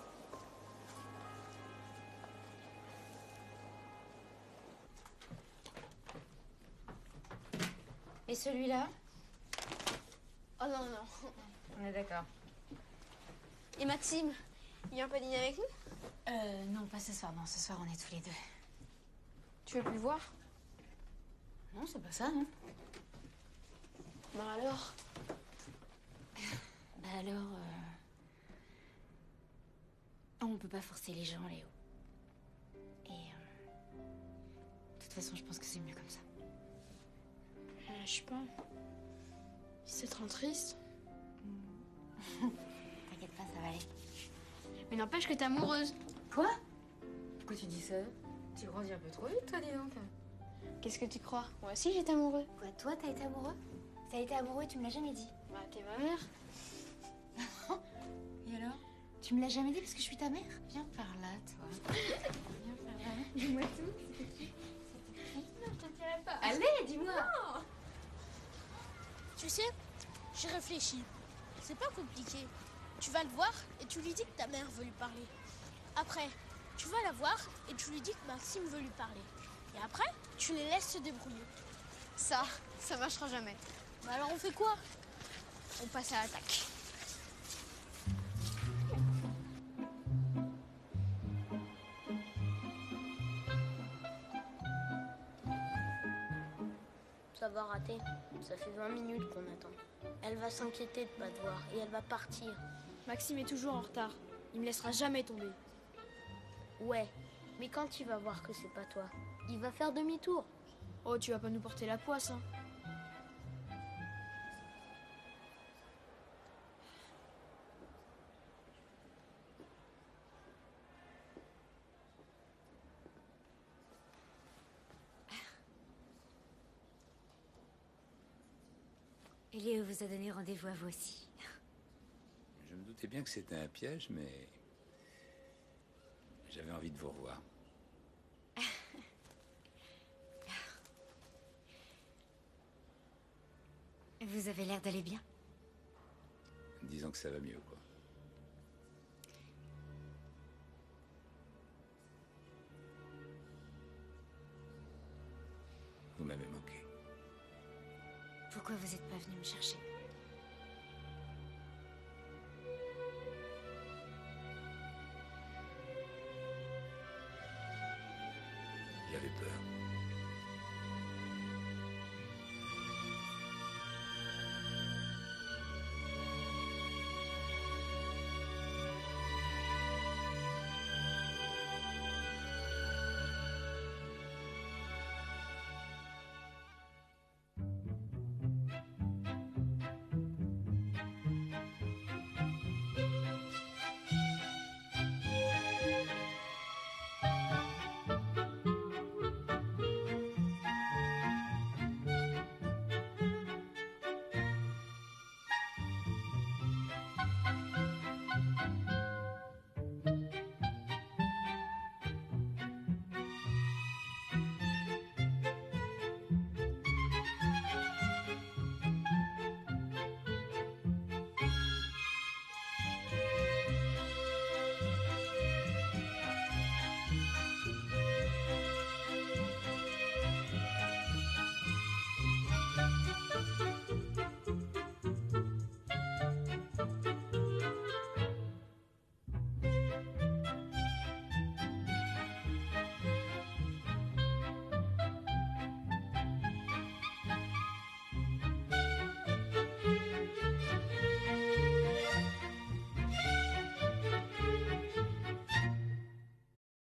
Et celui-là? Oh non, non. On est d'accord. Et Maxime, il vient pas dîner avec nous? Non, pas ce soir. Non, ce soir, on est tous les deux. Tu veux plus le voir? Non, c'est pas ça, non. Bah alors? Bah alors, on peut pas forcer les gens, Léo. Et, de toute façon, je pense que c'est mieux comme ça. Je sais pas. C'est trop triste. T'inquiète pas, ça va aller. Mais n'empêche que t'es amoureuse. Quoi? Pourquoi tu dis ça? Tu grandis un peu trop vite, toi, dis donc. Qu'est-ce que tu crois? Moi aussi, j'étais amoureux. Quoi, toi, t'as été amoureux? T'as été amoureux et tu me l'as jamais dit. Bah, t'es ma mère. Et alors? Tu me l'as jamais dit parce que je suis ta mère? Viens par là, toi. Viens par là. Dis-moi tout. C'était qui? Non, je te dirai pas. Allez, dis-moi. Non. Tu sais, j'ai réfléchi. C'est pas compliqué. Tu vas le voir et tu lui dis que ta mère veut lui parler. Après, tu vas la voir et tu lui dis que Maxime veut lui parler. Et après, tu les laisses se débrouiller. Ça marchera jamais. Bah alors on fait quoi? On passe à l'attaque. Ça va rater. Ça fait 20 minutes qu'on attend. Elle va s'inquiéter de pas te voir et elle va partir. Maxime est toujours en retard. Il me laissera jamais tomber. Ouais, mais quand il va voir que c'est pas toi, il va faire demi-tour. Oh, tu vas pas nous porter la poisse, hein. Et Léo vous a donné rendez-vous à vous aussi. Je me doutais bien que c'était un piège, mais j'avais envie de vous revoir. Vous avez l'air d'aller bien. Disons que ça va mieux, quoi. Vous m'avez manqué. Pourquoi vous n'êtes pas venu me chercher? J'avais peur.